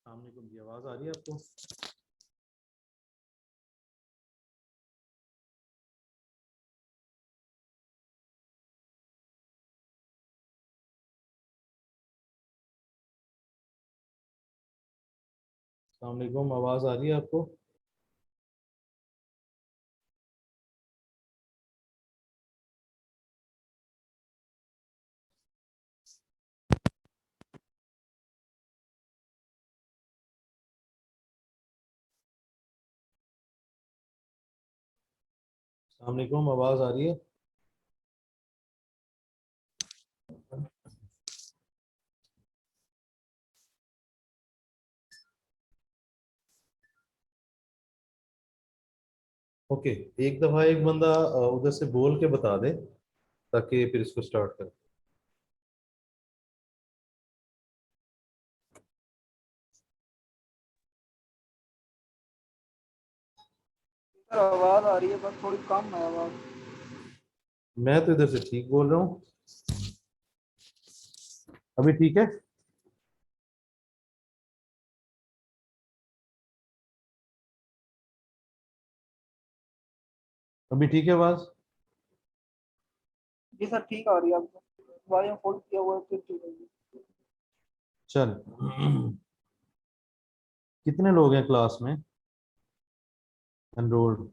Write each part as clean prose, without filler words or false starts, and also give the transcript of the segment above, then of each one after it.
सामने को की आवाज आ रही है आपको? अस्सलाम वालेकुम, आवाज आ रही है आपको? अस्सलाम वालेकुम, आवाज आ रही है? ओके, एक दफा एक बंदा उधर से बोल के बता दे ताकि फिर इसको स्टार्ट करें। सर आवाज आ रही है बस थोड़ी कम है आवाज। मैं तो इधर से ठीक बोल रहा हूँ। अभी ठीक है? अभी ठीक है आवाज? जी सर ठीक आ रही है आपको। वॉल्यूम फुल किया हुआ है फिर ठीक है जी। चल। कितने लोग हैं क्लास में एनरोल्ड?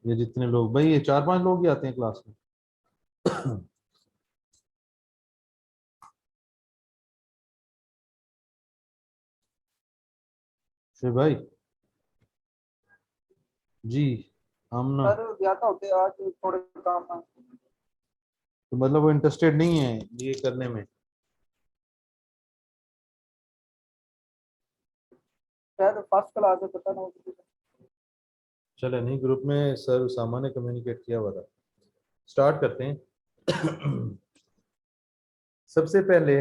ये जितने लोग, भाई ये 4-5 लोग ही आते हैं क्लास में। फिर भाई जी, हम ना, सर ज्यादा होते हैं, आज थोड़े काम है। तो मतलब वो इंटरेस्टेड नहीं है ये करने में? शायद फर्स्ट क्लास है, पता नहीं किसी का। चले नहीं, ग्रुप में सर उसामा ने कम्युनिकेट किया हुआ था। स्टार्ट करते हैं। सबसे पहले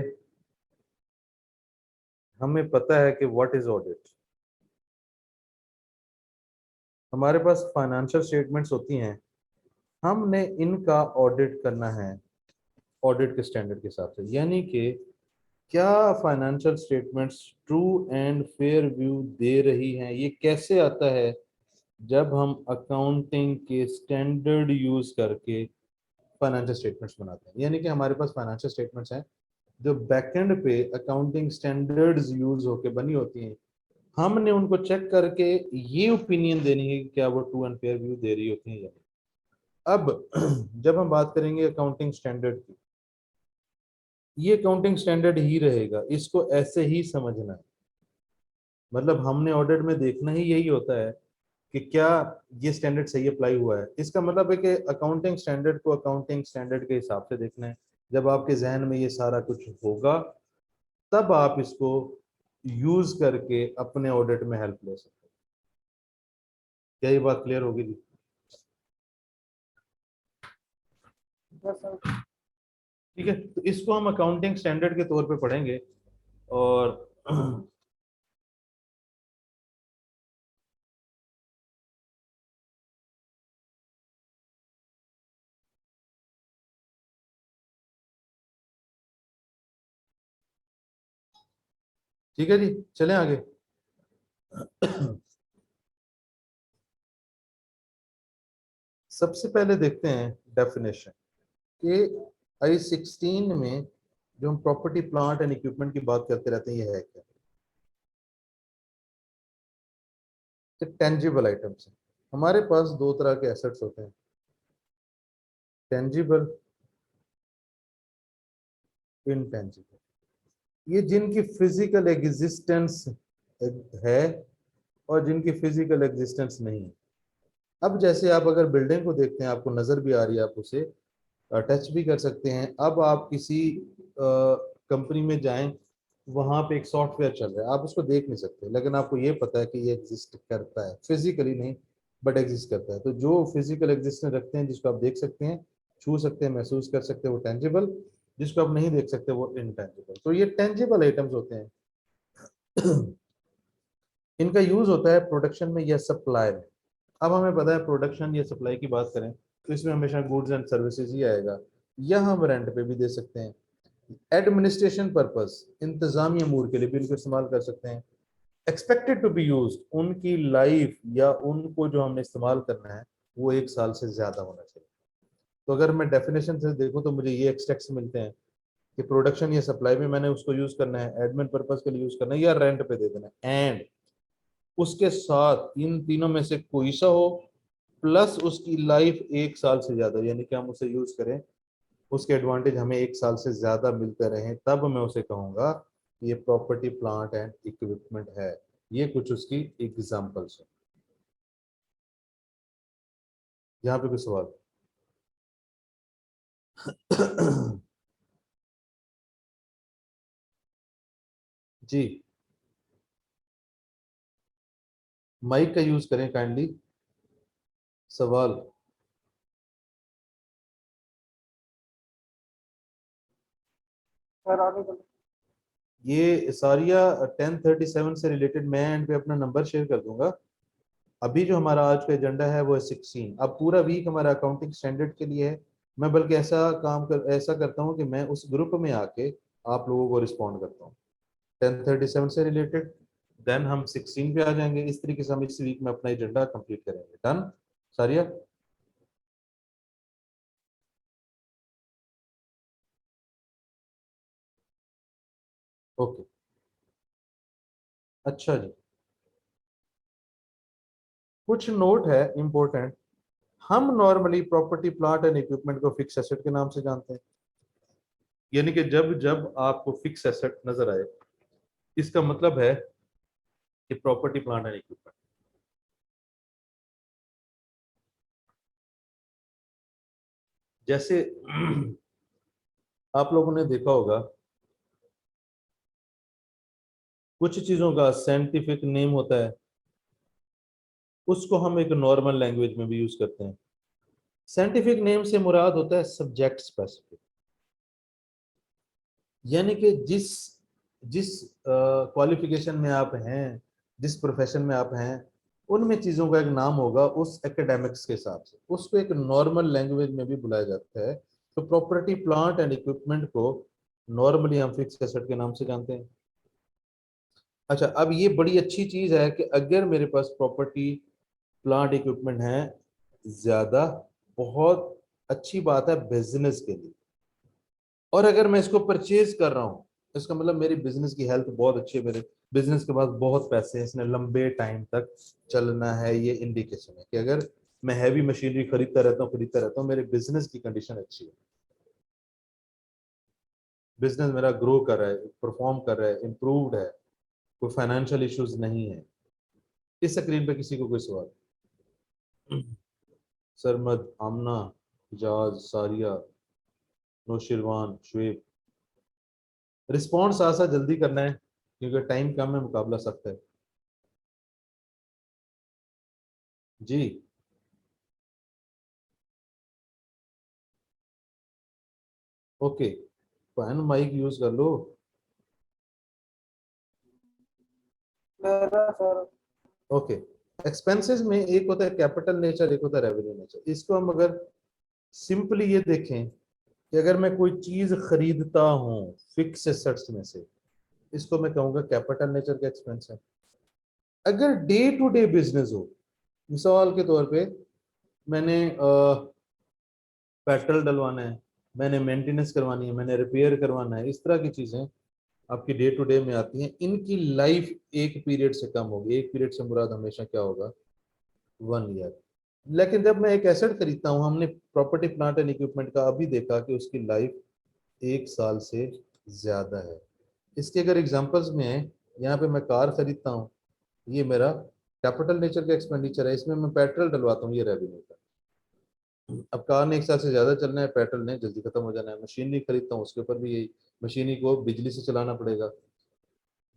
हमें पता है कि व्हाट इज ऑडिट। हमारे पास फाइनेंशियल स्टेटमेंट्स होती हैं, हमने इनका ऑडिट करना है ऑडिट के स्टैंडर्ड के हिसाब से। यानी कि क्या financial statements true and fair view दे रही हैं। ये कैसे आता है? जब हम अकाउंटिंग के स्टैंडर्ड यूज करके फाइनेंशियल स्टेटमेंट्स बनाते हैं। यानी कि हमारे पास फाइनेंशियल स्टेटमेंट्स हैं जो बैकएंड पे अकाउंटिंग स्टैंडर्ड्स यूज होके बनी होती हैं। हमने उनको चेक करके ये ओपिनियन देनी है कि क्या वो ट्रू एंड फेयर व्यू दे रही होती है या नहीं। अब जब हम बात करेंगे अकाउंटिंग स्टैंडर्ड की, ये अकाउंटिंग स्टैंडर्ड ही रहेगा, इसको ऐसे ही समझना है। मतलब हमने ऑडिट में देखना ही यही होता है कि क्या ये स्टैंडर्ड सही अप्लाई हुआ है। इसका मतलब है कि अकाउंटिंग स्टैंडर्ड को अकाउंटिंग स्टैंडर्ड के हिसाब से देखना है। जब आपके जहन में ये सारा कुछ होगा, तब आप इसको यूज करके अपने ऑडिट में हेल्प ले सकते हैं। क्या ये बात क्लियर होगी जी? बस सर। ठीक है, तो इसको हम अकाउंटिंग स्टैंडर्ड के तौर पे पढ़ेंगे। और ठीक है जी, चलें आगे। सबसे पहले देखते हैं डेफिनेशन कि I-16 में जो हम प्रॉपर्टी प्लांट एंड इक्विपमेंट की बात करते रहते हैं, ये है क्या? टेंजिबल आइटम्स हैं। हमारे पास दो तरह के एसेट्स होते हैं, टेंजिबल, इनटेंजिबल। ये जिनकी फिजिकल एग्जिस्टेंस है और जिनकी फिजिकल एग्जिस्टेंस नहीं है। अब जैसे आप अगर बिल्डिंग को देखते हैं, आपको नजर भी आ रही है, आप उसे टच भी कर सकते हैं। अब आप किसी कंपनी में जाएं, वहां पे एक सॉफ्टवेयर चल रहा है, आप उसको देख नहीं सकते, लेकिन आपको ये पता है कि ये एग्जिस्ट करता है, फिजिकली नहीं बट एग्जिस्ट करता है। तो जो फिजिकल एग्जिस्टेंस रखते हैं, जिसको आप देख सकते हैं, छू सकते हैं, महसूस कर सकते हैं, वो टेंजिबल। जिसको आप नहीं देख सकते वो इनटेंजिबल। तो ये टेंजिबल आइटम्स होते हैं। इनका यूज होता है प्रोडक्शन में या सप्लाई में। अब हमें पता है प्रोडक्शन या सप्लाई की बात करें तो इसमें हमेशा गुड्स एंड सर्विसेज ही आएगा, या हम रेंट पे भी दे सकते हैं। एडमिनिस्ट्रेशन पर्पस, इंतजामी अमूर के लिए भी इनको इस्तेमाल कर सकते हैं। एक्सपेक्टेड टू बी यूज, उनकी लाइफ या उनको जो हमने इस्तेमाल करना है वो 1 साल से ज्यादा होना चाहिए। तो अगर मैं डेफिनेशन से देखूं तो मुझे ये एक्सट्रैक्ट्स मिलते हैं कि प्रोडक्शन या सप्लाई में मैंने उसको यूज करना है, एडमिन पर्पस के लिए यूज करना है, या रेंट पे दे देना है, एंड उसके साथ इन तीनों में से कोई सा हो, प्लस उसकी लाइफ 1 साल से ज्यादा, यानी कि हम उसे यूज करें, उसके एडवांटेज हमें 1 साल से ज्यादा मिलते रहे, तब मैं उसे कहूंगा ये प्रॉपर्टी प्लांट एंड इक्विपमेंट है। ये कुछ उसकी एग्जांपल्स हैं। यहाँ पे कोई सवाल? जी, माइक का यूज करें काइंडली। सवाल? सर आगे चलो। ये सारिया 1037 से रिलेटेड मैं एंड पे अपना नंबर शेयर कर दूंगा। अभी जो हमारा आज का एजेंडा है वो है 16। अब पूरा वीक हमारा अकाउंटिंग स्टैंडर्ड के लिए है। मैं बल्कि ऐसा करता हूँ कि मैं उस ग्रुप में आके आप लोगों को रिस्पॉन्ड करता हूँ 1037 से रिलेटेड, देन हम 16 पे आ जाएंगे। इस तरीके से हम इस वीक में अपना एजेंडा कंप्लीट करेंगे। डन सारिया? ओके, अच्छा जी। कुछ नोट है इंपॉर्टेंट। हम normally property plant and equipment को फिक्स एसेट के नाम से जानते हैं, यानी कि जब जब आपको फिक्स एसेट नजर आए इसका मतलब है कि प्रॉपर्टी प्लांट एंड इक्विपमेंट। जैसे आप लोगों ने देखा होगा कुछ चीजों का साइंटिफिक नेम होता है, उसको हम एक नॉर्मल लैंग्वेज में भी यूज करते हैं। साइंटिफिक नेम से मुराद होता है सब्जेक्ट स्पेसिफिक, यानी कि जिस जिस क्वालिफिकेशन में आप हैं, जिस प्रोफेशन में आप हैं, उनमें चीजों का एक नाम होगा उस एकेडमिक्स के हिसाब से, उसको एक नॉर्मल लैंग्वेज में भी बुलाया जाता है। तो प्रॉपर्टी प्लांट एंड इक्विपमेंट को नॉर्मली हम फिक्स एसेट के नाम से जानते हैं। अच्छा, अब ये बड़ी अच्छी चीज है कि अगर मेरे पास प्रॉपर्टी प्लांट इक्विपमेंट है ज्यादा, बहुत अच्छी बात है बिजनेस के लिए। और अगर मैं इसको परचेज कर रहा हूँ, इसका मतलब मेरी बिजनेस की हेल्थ बहुत अच्छी है, मेरे बिजनेस के पास बहुत पैसे हैं, इसने लंबे टाइम तक चलना है। ये इंडिकेशन है कि अगर मैं हैवी मशीनरी खरीदता रहता हूँ, मेरे बिजनेस की कंडीशन अच्छी है, बिजनेस मेरा ग्रो कर रहा है, परफॉर्म कर रहा है, इम्प्रूव्ड है, कोई फाइनेंशियल इश्यूज नहीं है। इस स्क्रीन पे किसी को कोई सवाल? सरमद, आमना, जाज, सारिया, नौशिरवान, शुएब, रिस्पॉन्स आसा जल्दी करना है क्योंकि टाइम कम है, मुकाबला सख्त है। जी, ओके, फैन माइक यूज कर लो। मेरा सर। ओके, एक्सपेंसेस में एक होता है कैपिटल नेचर, एक होता है रेवेन्यू नेचर। इसको हम अगर सिंपली ये देखें कि अगर मैं कोई चीज खरीदता हूँ फिक्स एसेट्स में से, इसको मैं कहूंगा कैपिटल नेचर का एक्सपेंस है। अगर डे टू डे बिजनेस हो, मिसाल के तौर पे मैंने पेट्रोल डलवाना है, मैंने मेंटेनेंस करवानी है, मैंने रिपेयर करवाना है, इस तरह की चीजें आपकी डे टू डे में आती हैं, इनकी लाइफ एक पीरियड से कम होगी। एक पीरियड से मुराद हमेशा क्या होगा? 1 ईयर। लेकिन जब मैं एक एसेट खरीदता हूँ, हमने प्रॉपर्टी प्लांट एंड इक्विपमेंट का अभी देखा कि उसकी लाइफ 1 साल से ज्यादा है। इसके अगर एग्जांपल्स में है, यहाँ पे मैं कार खरीदता हूँ, ये मेरा कैपिटल नेचर का एक्सपेंडिचर है, इसमें मैं पेट्रोल डलवाता हूँ, ये रेवेन्यू का। अब कार ने 1 साल से ज्यादा चलना है, पेट्रोल ने जल्दी खत्म हो जाना है। मशीनरी खरीदता हूँ, उसके ऊपर भी यही, मशीनरी को बिजली से चलाना पड़ेगा।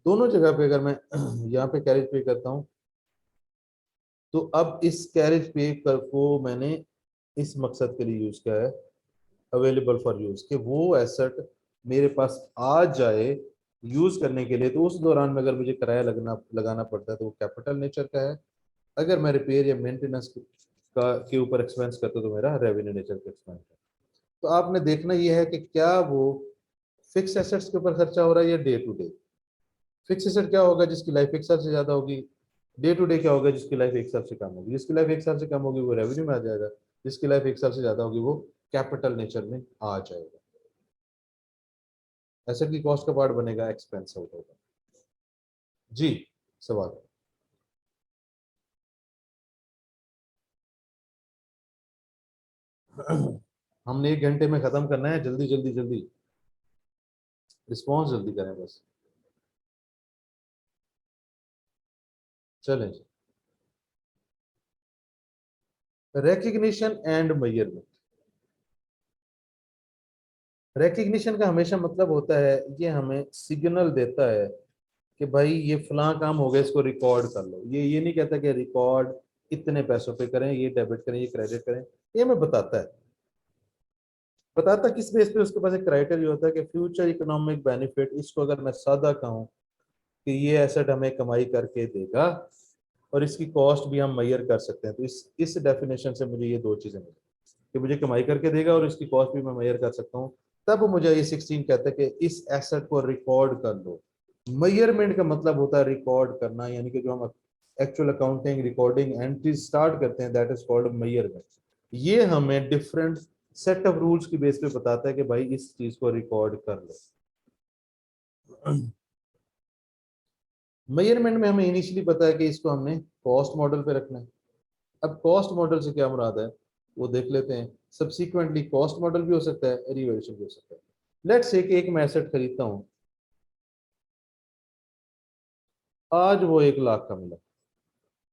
दोनों जगह पे अगर मैं यहाँ पे कैरेज पे करता हूँ, तो अब इस कैरेज पे कर को मैंने इस मकसद के लिए यूज किया है, अवेलेबल फॉर यूज, कि वो एसेट मेरे पास आ जाए यूज करने के लिए। तो उस दौरान में अगर मुझे किराया लगाना पड़ता है तो वो कैपिटल नेचर का है। अगर मैं रिपेयर या मेंटेनेंस का के ऊपर एक्सपेंस करता हूं तो मेरा रेवेन्यू नेचर का एक्सपेंस है। तो आपने देखना यह है कि क्या वो फिक्स एसेट्स के ऊपर खर्चा हो रहा है या day to day. Fix asset क्या होगा जिसकी लाइफ एक साल से ज्यादा होगी, डे टू डे क्या होगा जिसकी लाइफ एक साल से कम होगी, जिसकी लाइफ एक साल से कम होगी वो रेवेन्यू में आ जाएगा, जिसकी लाइफ एक साल से ज्यादा होगी वो कैपिटल नेचर में आ जाएगा। एसेट की कॉस्ट का पार्ट बनेगा एक्सपेंस आउट होगा। जी सवाल। हमने 1 घंटे में खत्म करना है, जल्दी जल्दी जल्दी, रिस्पॉन्स जल्दी करें बस। चलें। recognition and measurement. recognition का हमेशा मतलब होता है, ये हमें सिग्नल देता है कि भाई ये फलां काम हो गया, इसको रिकॉर्ड कर लो। ये नहीं कहता कि रिकॉर्ड इतने पैसों पे करें, ये डेबिट करें, ये क्रेडिट करें। ये हमें बताता है। बताता किस बेस पे, उसके पास एक क्राइटेरिया होता है कि फ्यूचर इकोनॉमिक बेनिफिट। इसको अगर मैं सादा कहूँ कि ये एसेट हमें कमाई करके देगा और इसकी कॉस्ट भी हम मेजर कर सकते हैं, तो इस डेफिनेशन से मुझे ये दो चीजें मिली कि मुझे कमाई करके देगा और इसकी कॉस्ट भी मैं मेजर कर सकता हूँ। तब मुझे ये 16 कहता है कि इस एसेट को रिकॉर्ड कर लो। मेजरमेंट का मतलब होता है रिकॉर्ड करना, यानी कि जो हम actual accounting recording entry start करते हैं, दैट इज कॉल्ड मेजरमेंट। ये हमें डिफरेंट सेट ऑफ रूल्स की बेस पे बताता है कि भाई इस चीज को रिकॉर्ड कर लो। मेजरमेंट में हमें इनिशियली पता है कि इसको हमने कॉस्ट मॉडल पे रखना है। अब कॉस्ट मॉडल से क्या मुराद है वो देख लेते हैं। सब्सिक्वेंटली कॉस्ट मॉडल भी हो सकता है, रिवैल्यूएशन भी हो सकता है। लेट्स से कि एक मैं एसेट खरीदता हूँ, आज वो 1 लाख का मिला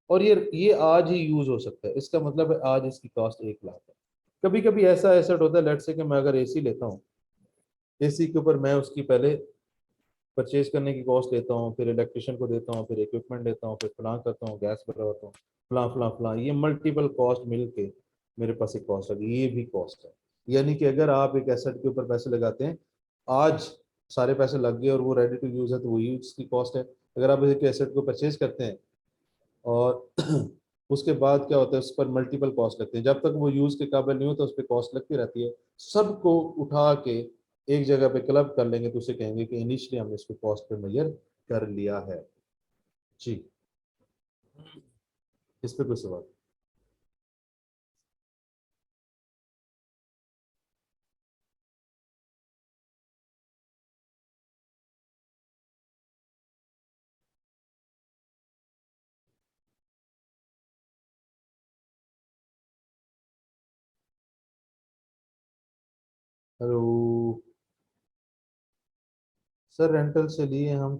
और ये आज ही यूज हो सकता है, इसका मतलब है आज इसकी कॉस्ट 1 लाख है। कभी कभी ऐसा एसेट होता है, लेट्स से कि मैं अगर एसी लेता हूँ, एसी के ऊपर मैं उसकी पहले परचेज करने की कॉस्ट लेता हूँ, फिर इलेक्ट्रिशियन को देता हूँ, फिर इक्विपमेंट देता हूँ, फिर फलां करता हूँ, गैस भरवाता हूँ, फलां फलां फलां, ये मल्टीपल कॉस्ट मिलके मेरे पास एक कॉस्ट है, ये भी कॉस्ट है। यानी कि अगर आप एक एसेट के ऊपर पैसे लगाते हैं, आज सारे पैसे लग गए और वो रेडी टू यूज है, तो वही उसकी कॉस्ट है। अगर आप एक एसेट को परचेज करते हैं और उसके बाद क्या होता है, उस पर मल्टीपल कॉस्ट लगते हैं, जब तक वो यूज के काबिल नहीं होता उस पर कॉस्ट लगती रहती है। सबको उठा के एक जगह पे क्लब कर लेंगे तो उसे कहेंगे कि इनिशियली हमने इसको कॉस्ट पे मेजर कर लिया है। जी, इस पे कोई सवाल? हेलो सर, रेंटल से लिए हम।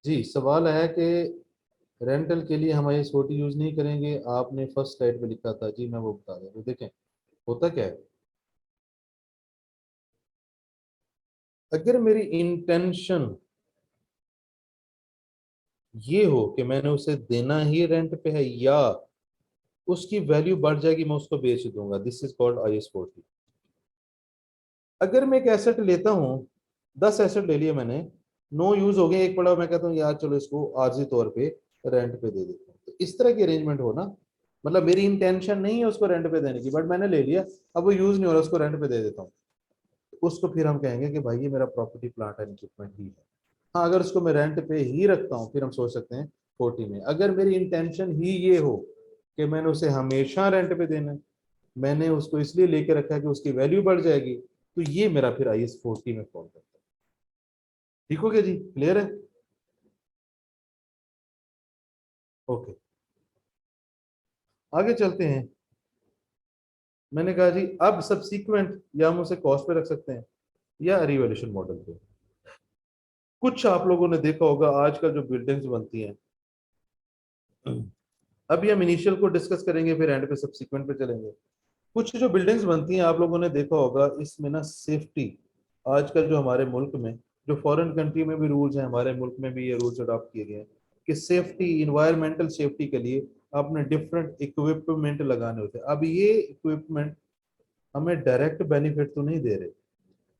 जी, सवाल है कि रेंटल के लिए हम ये छोटी यूज नहीं करेंगे, आपने फर्स्ट स्लाइड पे लिखा था। जी मैं वो बता रहा हूँ, देखें होता क्या है। अगर मेरी इंटेंशन ये हो कि मैंने उसे देना ही रेंट पे है या उसकी वैल्यू बढ़ जाएगी मैं उसको बेच दूंगा, दिस इज कॉल्ड IS 40। अगर मैं एक एसेट लेता हूँ, 10 एसेट ले लिए मैंने, नो यूज हो गए, एक पड़ा, मैं कहता हूँ यार चलो इसको आर्जी तौर पे रेंट पे दे देता हूँ, तो इस तरह की अरेंजमेंट हो ना। मतलब मेरी इंटेंशन नहीं है उसको रेंट पे देने की, बट मैंने ले लिया, अब वो यूज नहीं हो रहा, उसको रेंट पे दे देता हूँ। उसको फिर हम कहेंगे कि भाई ये मेरा प्रॉपर्टी प्लांट एंड इक्विपमेंट ही है। हाँ, अगर उसको मैं रेंट पे ही रखता हूँ फिर हम सोच सकते हैं 40 में। अगर मेरी इंटेंशन ही ये हो कि मैंने उसे हमेशा रेंट पे देना है, मैंने उसको इसलिए लेके रखा है कि उसकी वैल्यू बढ़ जाएगी, तो ये मेरा फिर IS 40 में फॉल करता है। ठीक हो गया जी, क्लियर है? ओके, आगे चलते हैं। मैंने कहा जी अब सब्सीक्वेंट या हम उसे कॉस्ट पे रख सकते हैं या रिवैल्यूएशन मॉडल पे। कुछ आप लोगों ने देखा होगा आजकल जो बिल्डिंग्स बनती हैं, अभी हम इनिशियल को डिस्कस करेंगे फिर एंड पे सब्सीक्वेंट पे चलेंगे। कुछ जो बिल्डिंग्स बनती हैं आप लोगों ने देखा होगा, इसमें ना सेफ्टी, आजकल जो हमारे मुल्क में, जो फॉरेन कंट्री में भी रूल्स हैं, हमारे मुल्क में भी ये रूल्स अडॉप्ट किए गए हैं कि सेफ्टी, इन्वायरमेंटल सेफ्टी के लिए आपने डिफरेंट इक्विपमेंट लगाने होते हैं। अब ये इक्विपमेंट हमें डायरेक्ट बेनिफिट तो नहीं दे रहे,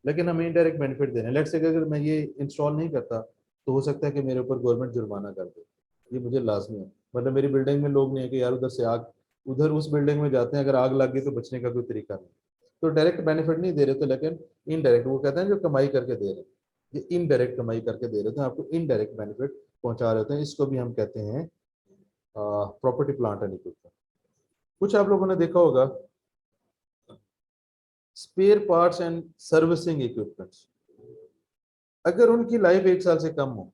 लेकिन हमें इनडायरेक्ट बेनिफिट दे रहे हैं। लेट्स से अगर मैं ये इंस्टॉल नहीं करता तो हो सकता है कि मेरे ऊपर गवर्नमेंट जुर्माना कर दे, ये मुझे लाजमी है। मतलब मेरी बिल्डिंग में लोग नहीं है कि यार उधर से आग, उधर उस बिल्डिंग में जाते हैं, अगर आग लग गई तो बचने का कोई तरीका नहीं। तो डायरेक्ट बेनिफिट नहीं दे रहे थे, लेकिन इनडायरेक्ट वो कहते हैं जो कमाई करके दे रहे हैं। ये इनडायरेक्ट कमाई करके दे रहे होते हैं आपको, इनडायरेक्ट बेनिफिट पहुंचा रहे होते हैं। इसको भी हम कहते हैं प्रॉपर्टी प्लांट एंड इक्विपमेंट। कुछ आप लोगों ने देखा होगा spare parts and servicing equipments, अगर उनकी लाइफ 1 साल से कम हो,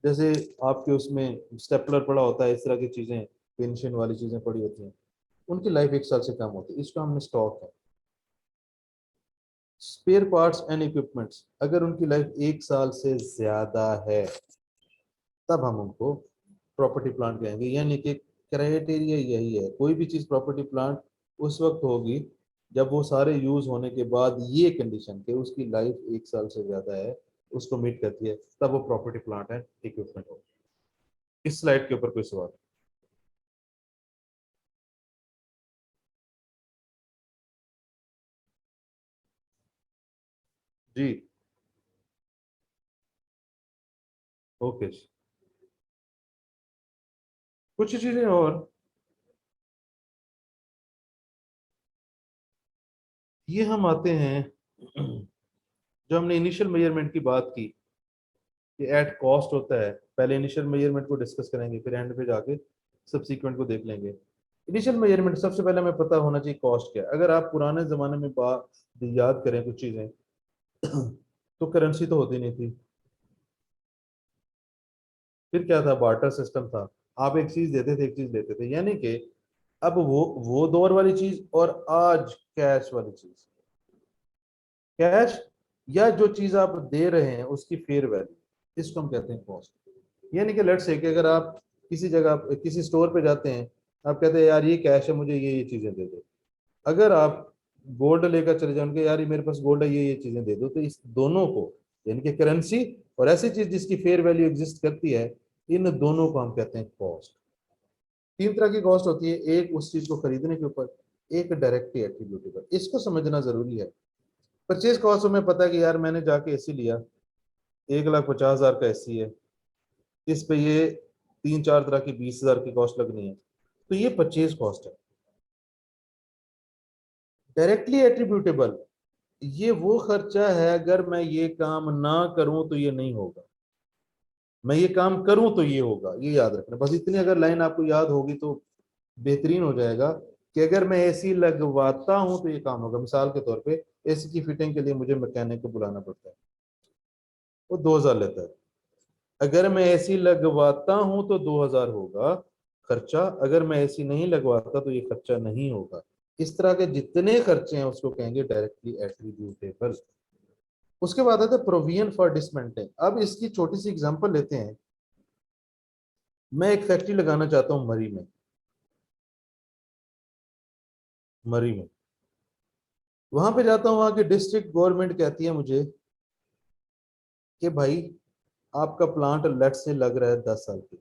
जैसे आपके उसमें स्टेपलर पड़ा होता है, इस तरह की चीजें, पेंशन वाली चीजें पड़ी होती हैं, उनकी लाइफ 1 साल से कम होती है, इसको हमने स्टॉक है। स्पेयर पार्ट्स एंड इक्विपमेंट्स अगर उनकी लाइफ 1 साल से ज्यादा है, तब हम उनको प्रॉपर्टी प्लांट कहेंगे। यानी कि क्राइटेरिया यही है, कोई भी चीज प्रॉपर्टी प्लांट उस वक्त होगी जब वो सारे यूज होने के बाद ये कंडीशन के उसकी लाइफ 1 साल से ज्यादा है, उसको मीट करती है, तब वो प्रॉपर्टी प्लांट एंड इक्विपमेंट होगी। इस स्लाइड के ऊपर कोई सवाल? जी, ओके। कुछ चीजें और, ये हम आते हैं जो हमने इनिशियल मेजरमेंट की बात की कि एट कॉस्ट होता है। पहले इनिशियल मेजरमेंट को डिस्कस करेंगे, फिर एंड पे जाके सब्सीक्वेंट को देख लेंगे। इनिशियल मेजरमेंट सबसे पहले हमें पता होना चाहिए कॉस्ट क्या है। अगर आप पुराने जमाने में बात याद करें कुछ चीजें तो करेंसी तो होती नहीं थी, फिर क्या था, बार्टर सिस्टम था। आप एक चीज देते थे, एक चीज लेते थे। यानी कि अब वो दौर वाली चीज और आज कैश वाली चीज, कैश या जो चीज आप दे रहे हैं उसकी फेयर वैल्यू, इसको हम कहते हैं कॉस्ट। यानी कि लेट्स से कि अगर आप किसी जगह किसी स्टोर पे जाते हैं, आप कहते हैं यार ये कैश है, मुझे ये चीजें दे दो। अगर आप गोल्ड लेकर चले जाओ उनके, यार ये मेरे पास गोल्ड है, ये चीजें दे दो, तो इस दोनों को, यानी कि करेंसी और ऐसी चीज जिसकी फेयर वैल्यू एग्जिस्ट करती है, इन दोनों को हम कहते हैं कॉस्ट। 3 तरह की कॉस्ट होती है, एक उस चीज को खरीदने के ऊपर, एक डायरेक्टली एट्रीब्यूटेबल। इसको समझना जरूरी है। परचेज कॉस्ट में पता है कि यार मैंने जाके एसी लिया, 1,50,000 का एसी है, इस पे ये 3-4 तरह की 20,000 की कॉस्ट लगनी है, तो ये परचेज कॉस्ट है। डायरेक्टली एट्रीब्यूटेबल, ये वो खर्चा है अगर मैं ये काम ना करूं तो ये नहीं होगा, मैं ये काम करूं तो ये होगा। ये याद रखना, बस इतनी अगर लाइन आपको याद होगी तो बेहतरीन हो जाएगा कि अगर मैं एसी लगवाता हूं तो ये काम होगा। मिसाल के तौर पे एसी की फिटिंग के लिए मुझे मैकेनिक को बुलाना पड़ता है, वो 2,000 लेता है। अगर मैं एसी लगवाता हूं तो 2,000 होगा खर्चा, अगर मैं एसी नहीं लगवाता तो ये खर्चा नहीं होगा। इस तरह के जितने खर्चे हैं उसको कहेंगे डायरेक्टली एट्रीब्यूटेबल। उसके बाद आता है प्रोविजन फॉर डिसमेंटलिंग। अब इसकी छोटी सी एग्जांपल लेते हैं। मैं एक फैक्ट्री लगाना चाहता हूं मरी में, मरी में वहां पे जाता हूं, वहां की डिस्ट्रिक्ट गवर्नमेंट कहती है मुझे कि भाई आपका प्लांट लेट से लग रहा है 10 साल के।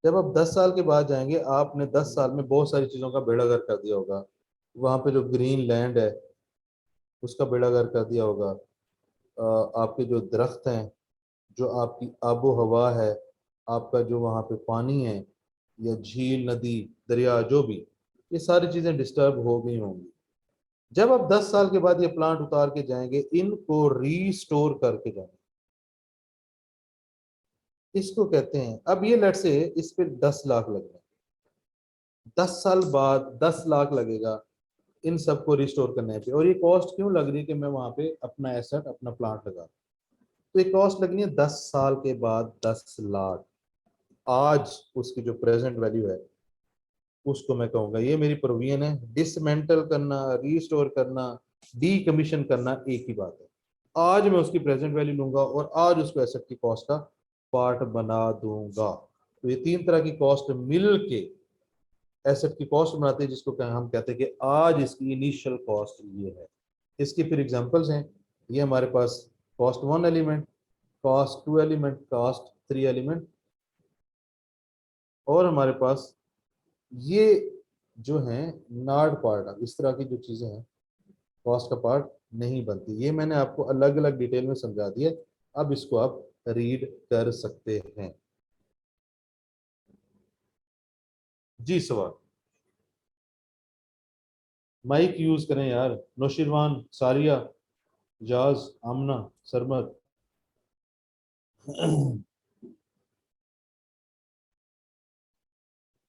जब आप 10 साल के बाद जाएंगे, आपने 10 साल में बहुत सारी चीजों का बेड़ा गर्क कर दिया होगा। वहां पे जो ग्रीन लैंड है उसका बेड़ा गर्क कर दिया होगा। आपके जो दरख्त हैं, जो आपकी आबो हवा है, आपका जो वहाँ पे पानी है या झील नदी दरिया जो भी, ये सारी चीजें डिस्टर्ब हो गई होंगी। जब आप 10 साल के बाद ये प्लांट उतार के जाएंगे, इनको रीस्टोर करके जाएंगे, इसको कहते हैं। अब ये लेट से इस पे 10 लाख लग रहे हैं, 10 साल बाद 10 लाख लगेगा इन सबको रिस्टोर करने पे। और ये कॉस्ट क्यों लग रही है कि मैं वहां पे अपना एसेट, अपना प्लांट लगा, तो ये कॉस्ट लगनी है 10 साल के बाद 10 लाख। आज उसकी जो प्रेजेंट वैल्यू है उसको मैं कहूंगा ये मेरी प्रोविजन है। डिसमेंटल करना, रीस्टोर करना, डीकमीशन करना एक ही बात है। आज मैं उसकी प्रेजेंट वैल्यू लूंगा और आज उसको एसेट की कॉस्ट का पार्ट बना दूंगा। तो ये 3 तरह की कॉस्ट मिल के एसेट की कॉस्ट बनाते हैं, जिसको हम कहते हैं कि आज इसकी इनिशियल कॉस्ट ये है। इसकी फिर एग्जांपल्स हैं। ये हमारे पास cost 1 element, cost 2 element, cost 3 element, और हमारे पास ये जो है नार्ड पार्ट। इस तरह की जो चीजें हैं कॉस्ट का पार्ट नहीं बनती। ये मैंने आपको अलग अलग डिटेल में समझा दिया, अब इसको आप रीड कर सकते हैं। जी सवाल, माइक यूज करें यार, नौशिरवान, सारिया। जाज, आमना, सरमद।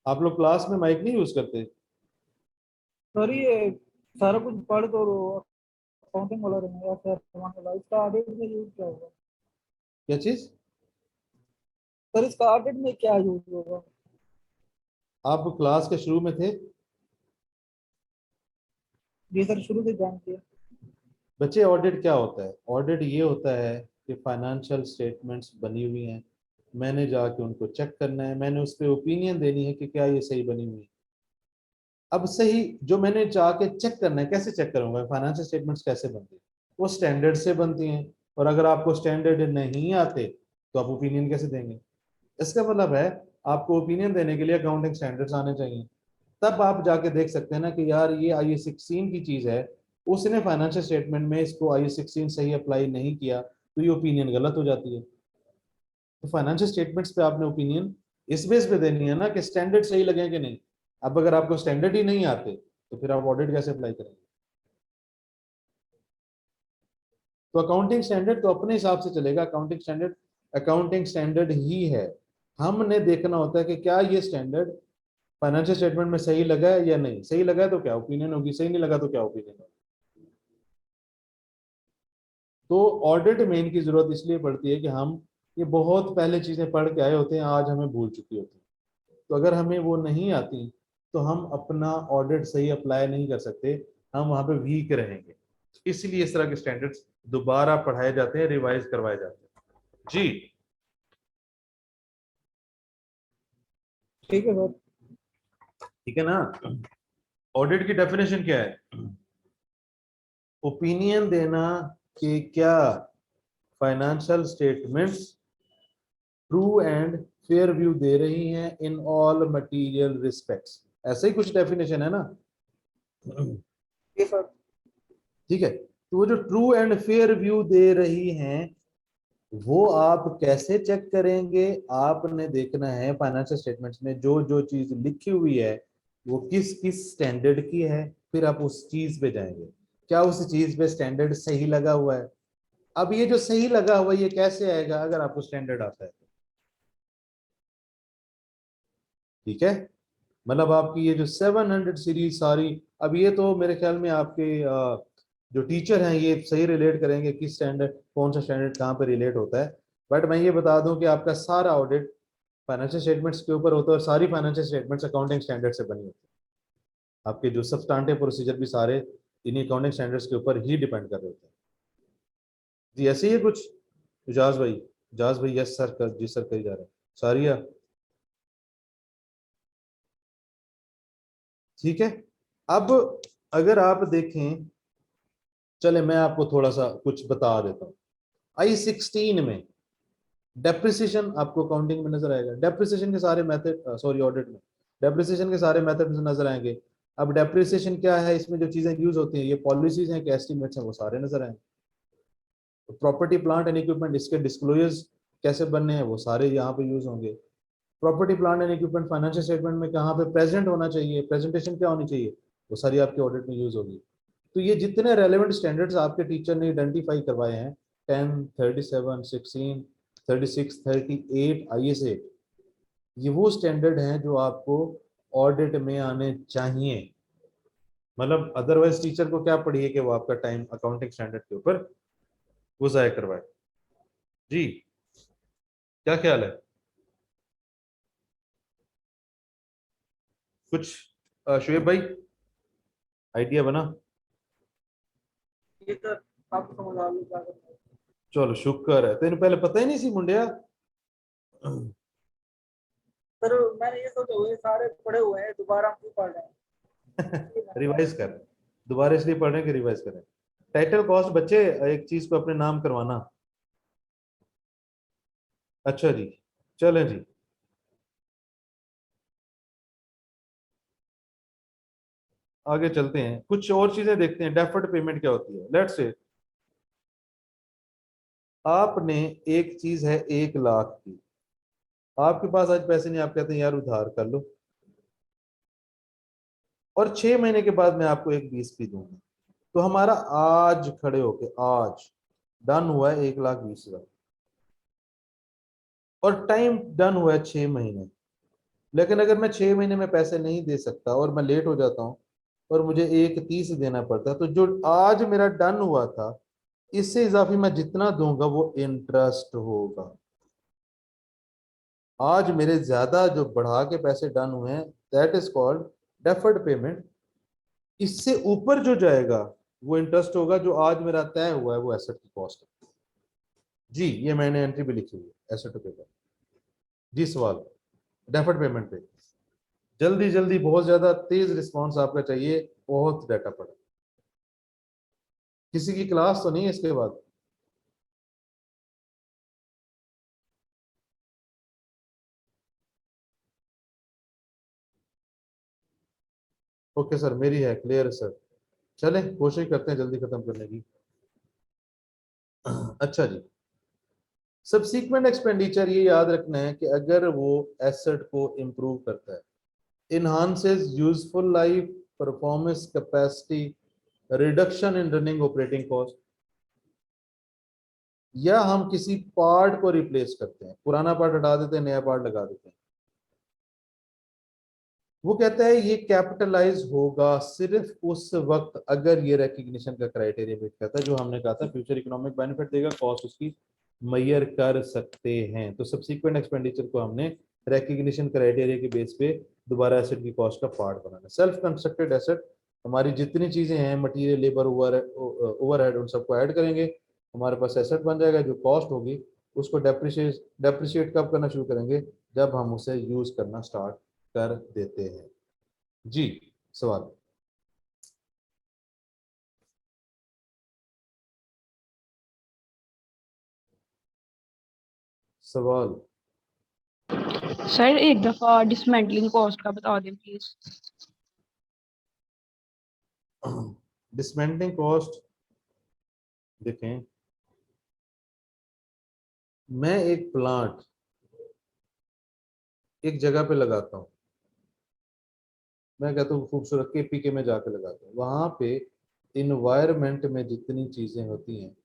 आप लोग क्लास में माइक नहीं यूज करते? सर ये सारा कुछ पढ़ तो अकाउंटिंग वाला रहेगा या फिर सामान वाला, इसका ऑडिट में यूज क्या होगा? क्या चीज? सर इसका ऑडिट में क्या यूज होगा? आप क्लास के शुरू में थे? जी सर, शुरू से जानते हैं। बच्चे, ऑडिट क्या होता है? ऑडिट ये होता है कि फाइनेंशियल स्टेटमेंट्स बनी हुई हैं, मैंने जाके उनको चेक करना है, मैंने उस पर ओपिनियन देनी है कि क्या ये सही बनी हुई है। अब सही जो मैंने जाके चेक करना है, कैसे चेक करूंगा फाइनेंशियल स्टेटमेंट्स कैसे बनती है? वो स्टैंडर्ड से बनती हैं, और अगर आपको स्टैंडर्ड नहीं आते तो आप ओपिनियन कैसे देंगे? इसका मतलब है आपको ओपिनियन देने के लिए अकाउंटिंग स्टैंडर्ड्स आने चाहिए। तब आप जाके देख सकते हैं ना कि यार ये IS 16 की चीज है, उसने फाइनेंशियल स्टेटमेंट में इसको IS 16 सही अप्लाई नहीं किया, तो ये ओपिनियन गलत हो जाती है। तो फाइनेंशियल स्टेटमेंट्स पे आपने ओपिनियन इस बेस पे देनी है ना कि स्टैंडर्ड सही लगे कि नहीं। अब अगर आपको स्टैंडर्ड ही नहीं आते तो फिर आप ऑडिट कैसे अप्लाई करेंगे? तो अकाउंटिंग स्टैंडर्ड तो अपने हिसाब से चलेगा। अकाउंटिंग स्टैंडर्ड ही है। हमने देखना होता है कि क्या ये स्टैंडर्ड फाइनेंशियल स्टेटमेंट में सही लगा है या नहीं। सही लगा है तो क्या ओपिनियन होगी, सही नहीं लगा तो क्या ओपिनियन होगी। तो ऑडिट में इनकी जरूरत इसलिए पड़ती है कि हम ये बहुत पहले चीजें पढ़ के आए होते हैं, आज हमें भूल चुकी होती है। तो अगर हमें वो नहीं आती तो हम अपना ऑडिट सही अप्लाई नहीं कर सकते, हम वहां पे वीक रहेंगे। इसलिए इस तरह के स्टैंडर्ड्स दोबारा पढ़ाए जाते हैं, रिवाइज करवाए जाते हैं। जी। ठीक है सर। ठीक है ना? ऑडिट की डेफिनेशन क्या है? ओपिनियन देना कि क्या financial statements true and fair view दे रही हैं इन ऑल मटेरियल रिस्पेक्ट्स। ऐसे ही कुछ डेफिनेशन है ना? जी सर। ठीक है, तो वो जो ट्रू एंड फेयर व्यू दे रही हैं वो आप कैसे चेक करेंगे? आपने देखना है फाइनेंशियल स्टेटमेंट्स में जो जो चीज लिखी हुई है वो किस किस स्टैंडर्ड की है, फिर आप उस चीज पे जाएंगे। क्या उस चीज पे स्टैंडर्ड सही लगा हुआ है? अब ये जो सही लगा हुआ है ये कैसे आएगा? अगर आपको स्टैंडर्ड आता है। ठीक है, मतलब आपकी ये जो 700 सीरीज सारी, अब ये तो मेरे ख्याल में आपके जो टीचर हैं ये सही रिलेट करेंगे किस स्टैंडर्ड, कौन सा स्टैंडर्ड कहाँ पे रिलेट होता है। बट मैं ये बता दूं कि आपका सारा ऑडिट फाइनेंशियल स्टेटमेंट्स के ऊपर होता है, और सारी फाइनेंशियल स्टेटमेंट्स अकाउंटिंग स्टैंडर्ड से बनी होती है। आपके जो सब्सटेंटिव प्रोसीजर भी सारे इन्हीं अकाउंटिंग स्टैंडर्ड्स के ऊपर ही डिपेंड कर रहे होते हैं। जी ऐसे ही है कुछ। इजाज भाई, इजाज भाई, यस सर कर, जी सर कही जा रहे हैं। सारिया, ठीक है। अब अगर आप देखें, चले मैं आपको थोड़ा सा कुछ बता देता हूँ। I16 में डेप्रिसिएशन आपको अकाउंटिंग में नजर आएगा, डेप्रिसिएशन के सारे मेथड, सॉरी ऑडिट में डेप्रिसिएशन के सारे मेथड नजर आएंगे। अब डेप्रिसिएशन क्या है, इसमें जो चीजें यूज होती हैं ये पॉलिसीज हैं कि एस्टिमेट्स हैं, वो सारे नजर आएंगे। तो प्रॉपर्टी प्लांट एंड इक्विपमेंट, इसके डिस्क्लोजर्स कैसे बनने हैं वो सारे यहाँ पे यूज होंगे। Property plant and equipment financial statement में कहाँ पे प्रेजेंट होना चाहिए, प्रेजेंटेशन क्या होनी चाहिए, वो सारी आपके ऑडिट में यूज होगी। तो ये जितने रेलेवेंट स्टैंडर्ड्स आपके टीचर ने आइडेंटिफाई करवाए हैं, 10, 37, 16, 36, 38, IS 8, ये वो स्टैंडर्ड हैं जो आपको ऑडिट में आने चाहिए। मतलब अदरवाइज टीचर को क्या पढ़िए कि वो आपका टाइम अकाउंटिंग स्टैंडर्ड के ऊपर वो जाया करवाए। जी, क्या ख्याल है? कुछ शुएब भाई आइडिया बना? ये सर, आपको समझ आ गया क्या करना है। चलो शुक्र है, तेन पहले पता ही नहीं सी मुंडिया। सर मैंने ये सोचा हुए सारे पढ़े हुए हैं, दोबारा हम क्यों पढ़ रहे हैं? इसलिए मैंने कहा। रिवाइज कर, दोबारा इसलिए पढ़ रहे हैं कि रिवाइज करें। टाइटल कॉस्ट बच्चे एक चीज को अपने नाम करवाना। अच्छा जी, चलें जी। आगे चलते हैं, कुछ और चीजें देखते हैं। डेफर्ड पेमेंट क्या होती है? लेट्स से आपने एक चीज है 1 लाख की, आपके पास आज पैसे नहीं, आप कहते हैं यार उधार कर लो, और 6 महीने के बाद मैं आपको एक 20 की दूंगा। तो हमारा आज खड़े होके आज डन हुआ है 1,20,000 और टाइम डन हुआ है 6 महीने। लेकिन अगर मैं 6 महीने में पैसे नहीं दे सकता और मैं लेट हो जाता हूँ और मुझे 1,30 देना पड़ता है, तो जो आज मेरा डन हुआ था इससे इजाफी मैं जितना दूंगा वो इंटरेस्ट होगा। आज मेरे ज्यादा जो बढ़ा के पैसे डन हुए हैं that is called deferred payment. इससे ऊपर जो जाएगा वो इंटरेस्ट होगा, जो आज मेरा तय हुआ है वो एसेट की कॉस्ट है। जी ये मैंने एंट्री भी लिखी हुई है एसेट टू पेपर। जी सवाल डेफर्ड पेमेंट पे जल्दी जल्दी बहुत ज्यादा तेज रिस्पांस आपका चाहिए, बहुत डाटा पड़ा। किसी की क्लास तो नहीं है इसके बाद? ओके सर मेरी है क्लियर है सर। चलें कोशिश करते हैं जल्दी खत्म करने की। अच्छा जी, सब्सीक्वेंट एक्सपेंडिचर ये याद रखना है कि अगर वो एसेट को इम्प्रूव करता है, enhances useful life, performance capacity, reduction in running operating cost, या हम किसी पार्ट को रिप्लेस करते हैं, पुराना पार्ट हटा देते हैं नया पार्ट लगा देते हैं, वो कहता है ये कैपिटलाइज होगा सिर्फ उस वक्त अगर ये रिकग्निशन का क्राइटेरिया मीट करता है, जो हमने कहा था फ्यूचर इकोनॉमिक बेनिफिट देगा, कॉस्ट उसकी मैयर कर सकते हैं। तो सब्सीक्वेंट एक्सपेंडिचर को हमने रिकग्निशन क्राइटेरिया के बेस पे दोबारा एसेट की कॉस्ट का पार्ट बनाना। सेल्फ कंस्ट्रक्टेड एसेट हमारी जितनी चीजें हैं मटीरियल लेबर ओवरहेड उन सबको ऐड करेंगे, हमारे पास एसेट बन जाएगा। जो कॉस्ट होगी उसको डेप्रिशिएट कब करना शुरू करेंगे, जब हम उसे यूज करना स्टार्ट कर देते हैं। जी सवाल। सवाल सर एक दफा डिसमेंटलिंग कॉस्ट का बता दें प्लीज। डिसमेंटलिंग कॉस्ट देखें, मैं एक प्लांट एक जगह पे लगाता हूँ, मैं कहता हूँ खूबसूरत केपीके में जाके लगाता हूँ, वहां पे इन्वायरमेंट में जितनी चीजें होती हैं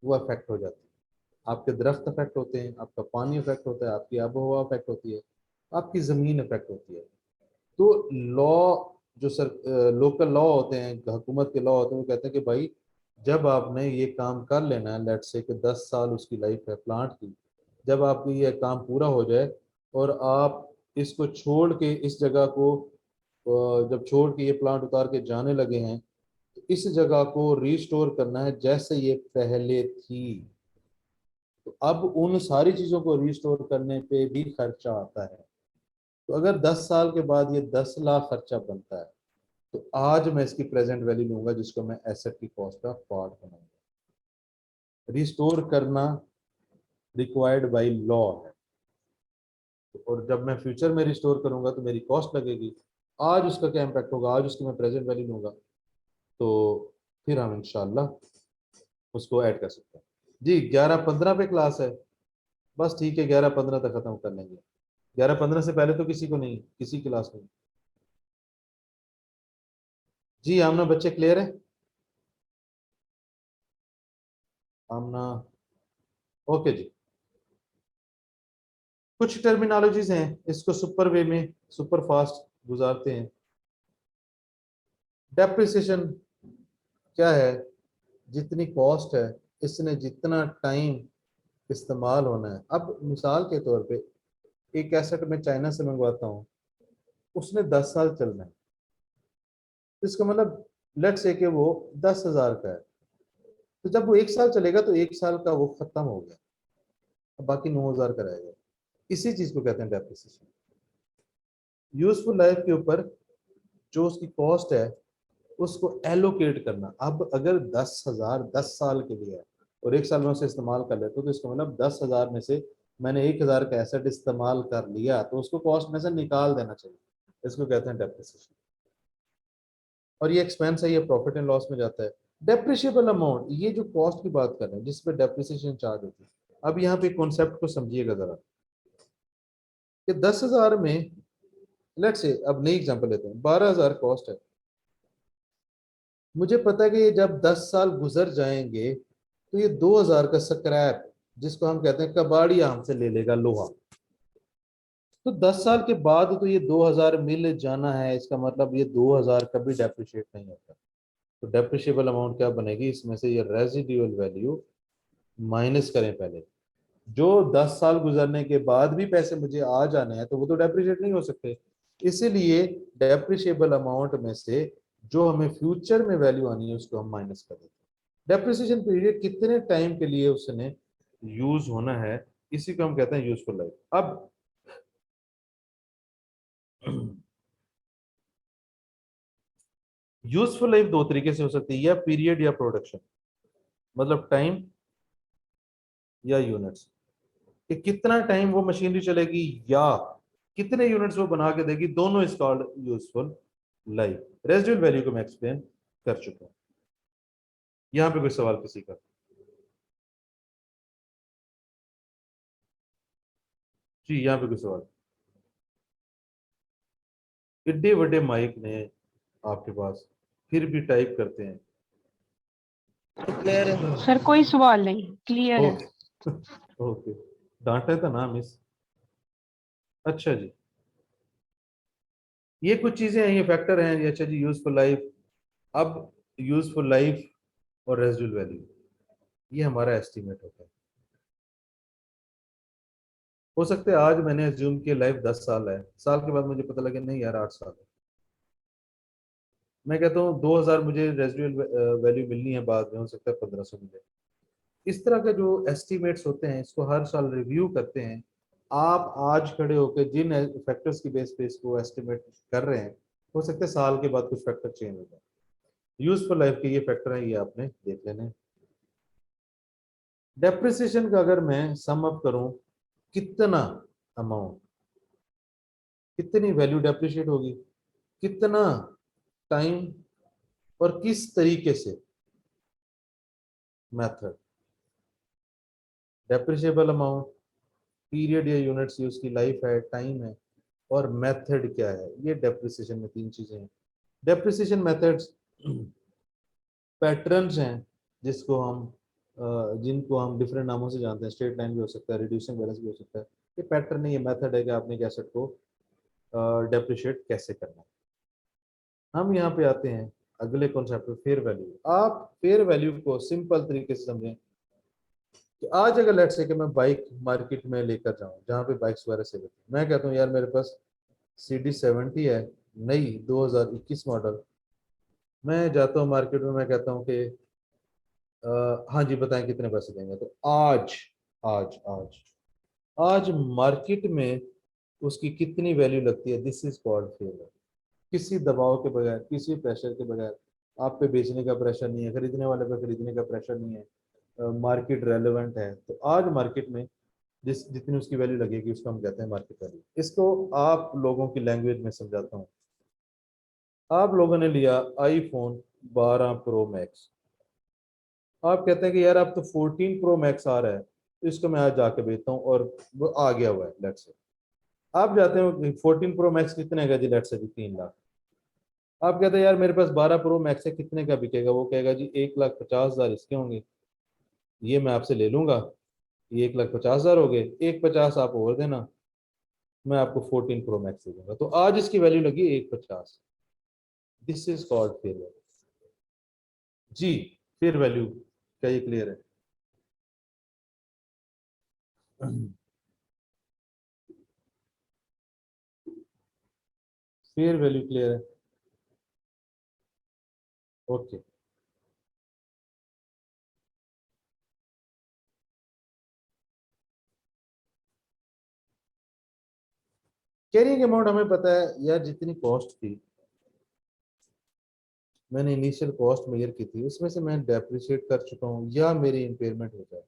वो अफेक्ट हो जाती है। आपके दरख्त अफेक्ट होते हैं, आपका पानी अफेक्ट होता है, आपकी आबो हवा अफेक्ट होती है, आपकी जमीन अफेक्ट होती है। तो लॉ जो सर लोकल लॉ होते हैं, हुकूमत के लॉ होते हैं, वो कहते हैं कि भाई जब आपने ये काम कर लेना है, लेट्स से कि 10 साल उसकी लाइफ है प्लांट की, जब आपकी ये काम पूरा हो जाए और आप इसको छोड़ के इस जगह को जब छोड़ के ये प्लांट उतार के जाने लगे हैं, तो इस जगह को रिस्टोर करना है जैसे ये पहले थी। तो अब उन सारी चीजों को रिस्टोर करने पे भी खर्चा आता है। तो अगर 10 साल के बाद ये 10 लाख खर्चा बनता है, तो आज मैं इसकी प्रेजेंट वैल्यू लूंगा जिसको मैं एसेट की कॉस्ट का पार्ट बनाऊंगा। रिस्टोर करना रिक्वायर्ड बाय लॉ है, और जब मैं फ्यूचर में रिस्टोर करूंगा तो मेरी कॉस्ट लगेगी। आज उसका क्या इम्पैक्ट होगा, आज उसकी मैं प्रेजेंट वैल्यू लूंगा, तो फिर हम इंशाल्लाह उसको ऐड कर सकते हैं। जी 11:15 पे क्लास है, बस ठीक है 11:15 तक खत्म कर लेंगे। 11:15 से पहले तो किसी को नहीं, किसी क्लास में। जी आमना बच्चे क्लियर है? आमना ओके जी। कुछ टर्मिनोलॉजीज हैं इसको सुपर वे में सुपर फास्ट गुजारते हैं। डेप्रिसिएशन क्या है, जितनी कॉस्ट है इसने जितना टाइम इस्तेमाल होना है। अब मिसाल के तौर पे एक एसेट में चाइना से मंगवाता हूँ, उसने 10 साल चलना है, तो इसका मतलब लेट्स से कि वो 10,000 का है, तो जब वो 1 साल चलेगा तो 1 साल का वो खत्म हो गया, अब बाकी 9,000 का रहेगा। इसी चीज को कहते हैं डेप्रिसिएशन। यूजफुल लाइफ के ऊपर जो उसकी कॉस्ट है उसको एलोकेट करना। अब अगर 10,000 10 साल के लिए है और 1 साल में उसे इस्तेमाल कर लेते तो इसका मतलब 10,000 में से मैंने 1,000 का एसेट इस्तेमाल कर लिया, तो उसको कॉस्ट में से निकाल देना चाहिए। इसको कहते हैं डेप्रिसिएशन। और ये एक्सपेंस है, ये प्रॉफिट एंड लॉस में जाता है। डेप्रिशिएबल अमाउंट, ये जो कॉस्ट की बात कर रहे हैं जिस पे डेप्रिसिएशन चार्ज होती है। अब यहाँ पे कॉन्सेप्ट को समझिएगा जरा कि 10,000 में लेट्स से अब नई एग्जांपल लेते हैं, 12,000 कॉस्ट है, मुझे पता है कि ये जब 10 साल गुजर जाएंगे तो ये 2000 का स्क्रैप, जिसको हम कहते हैं कबाड़िया, हमसे ले लेगा लोहा। तो 10 साल के बाद तो ये 2000 मिल जाना है, इसका मतलब ये 2000 कभी डेप्रिशिएट नहीं होता। तो डेप्रिशिएबल अमाउंट क्या बनेगी, इसमें से ये रेजिडुअल वैल्यू माइनस करें पहले। जो 10 साल गुजरने के बाद भी पैसे मुझे आ जाने हैं तो वो तो डेप्रिशिएट नहीं हो सकते, इसीलिए डेप्रिशिएबल अमाउंट में से जो हमें फ्यूचर में वैल्यू आनी है उसको हम माइनस कर देते हैं। डेप्रिसिएशन पीरियड कितने टाइम के लिए उसने यूज होना है, इसी को हम कहते हैं यूजफुल लाइफ। अब यूजफुल लाइफ दो तरीके से हो सकती है, या पीरियड या प्रोडक्शन, मतलब टाइम या यूनिट्स, कि कितना टाइम वो मशीनरी चलेगी या कितने यूनिट्स वो बना के देगी, दोनों is called useful life. Residual value को मैं एक्सप्लेन कर चुका हूं। यहां पे कोई सवाल किसी का? जी यहाँ पे कोई सवाल? इड्डे बड़े माइक ने आपके पास, फिर भी टाइप करते हैं। क्लियर है। सर कोई सवाल नहीं, क्लियर है। ओके ओके, डांटा था ना मिस। अच्छा जी, ये कुछ चीजें हैं, ये फैक्टर हैं ये। अच्छा जी, यूजफुल लाइफ। अब यूजफुल लाइफ और रेजिडुअल वैल्यू, ये हमारा एस्टिमेट होता है। हो सकता है आज मैंने एज्यूम किया लाइफ 10 साल है, साल के बाद मुझे पता लगे नहीं यार 8 साल है। मैं कहता हूँ 2000 मुझे रेजिडुअल वैल्यू मिलनी है, बाद में हो सकता है 1500 मिले। इस तरह के जो एस्टिमेट्स होते हैं इसको हर साल रिव्यू करते हैं। आप आज खड़े होकर जिन फैक्टर्स की बेस पे इसको एस्टिमेट कर रहे हैं, हो सकता है साल के बाद कुछ फैक्टर चेंज हो जाए। यूजफुल लाइफ के ये फैक्टर हैं, ये आपने देख लेने हैं। डेप्रिसिएशन का अगर मैं सम अप करूं, कितना अमाउंट, कितनी वैल्यू डेप्रिशिएट होगी, कितना टाइम, और किस तरीके से, मेथड, डेप्रिशिएबल अमाउंट, पीरियड या यूनिट्स, उसकी लाइफ है, टाइम है, और मेथड क्या है। ये डेप्रिसिएशन में तीन चीजें हैं। डेप्रिसिएशन मेथड्स पैटर्न्स हैं, जिसको हम जिनको हम डिफरेंट नामों से जानते हैं। स्ट्रेट लाइन भी हो सकता है, रिड्यूसिंग बैलेंस भी हो सकता है। ये पैटर्न नहीं, ये मेथड है कि आपने एक एसेट को डेप्रिशिएट कैसे करना है। हम यहाँ पे आते हैं अगले कॉन्सेप्ट पे, फेयर वैल्यू। आप फेयर वैल्यू को सिंपल तरीके से समझें कि आज अगर लेट्स से कि मैं बाइक मार्केट में लेकर जाऊं, जहाँ पे बाइक्स वगैरह से लेते हैं, मैं कहता हूँ यार मेरे पास CD70 है, नई 2021 मॉडल। मैं जाता हूँ मार्केट में, मैं कहता हूँ कि हाँ जी बताएं कितने पैसे देंगे। तो आज आज आज आज मार्केट में उसकी कितनी वैल्यू लगती है, दिस इज कॉल्ड फेयर। किसी दबाव के बगैर, किसी प्रेशर के बगैर, आप पे बेचने का प्रेशर नहीं है, खरीदने वाले पे खरीदने का प्रेशर नहीं है, मार्केट रेलेवेंट है, तो आज मार्केट में जिस जितनी उसकी वैल्यू लगेगी उसको हम कहते हैं मार्केट वैल्यू। इसको आप लोगों की लैंग्वेज में समझाता हूँ। आप लोगों ने लिया आईफोन 12 प्रो मैक्स, आप कहते हैं कि यार अब तो 14 प्रो मैक्स आ रहा है, तो इसको मैं आज जाके बेचता हूँ, और वो आ गया हुआ है लेट्स से। आप जाते हो 14 प्रो मैक्स कितने का जी, लेट्स से जी 3 लाख। आप कहते हैं यार मेरे पास 12 प्रो मैक्स है, कितने का बिकेगा, वो कहेगा जी 1,50,000 इसके होंगे, ये मैं आपसे ले लूंगा, ये 1,50,000 हो गए, 1,50 आप और देना, मैं आपको 14 प्रो मैक्स दे दूंगा। तो आज इसकी वैल्यू लगी 1,50। This is called fair value. जी, फेयर वैल्यू, क्या ये क्लियर है? फेयर वैल्यू क्लियर है? ओके। कैरिंग अमाउंट हमें पता है यार, जितनी कॉस्ट थी, मैंने इनिशियल कॉस्ट मेजर की थी, उसमें से मैं डेप्रिशिएट कर चुका हूँ या मेरी इम्पेयरमेंट हो जाए,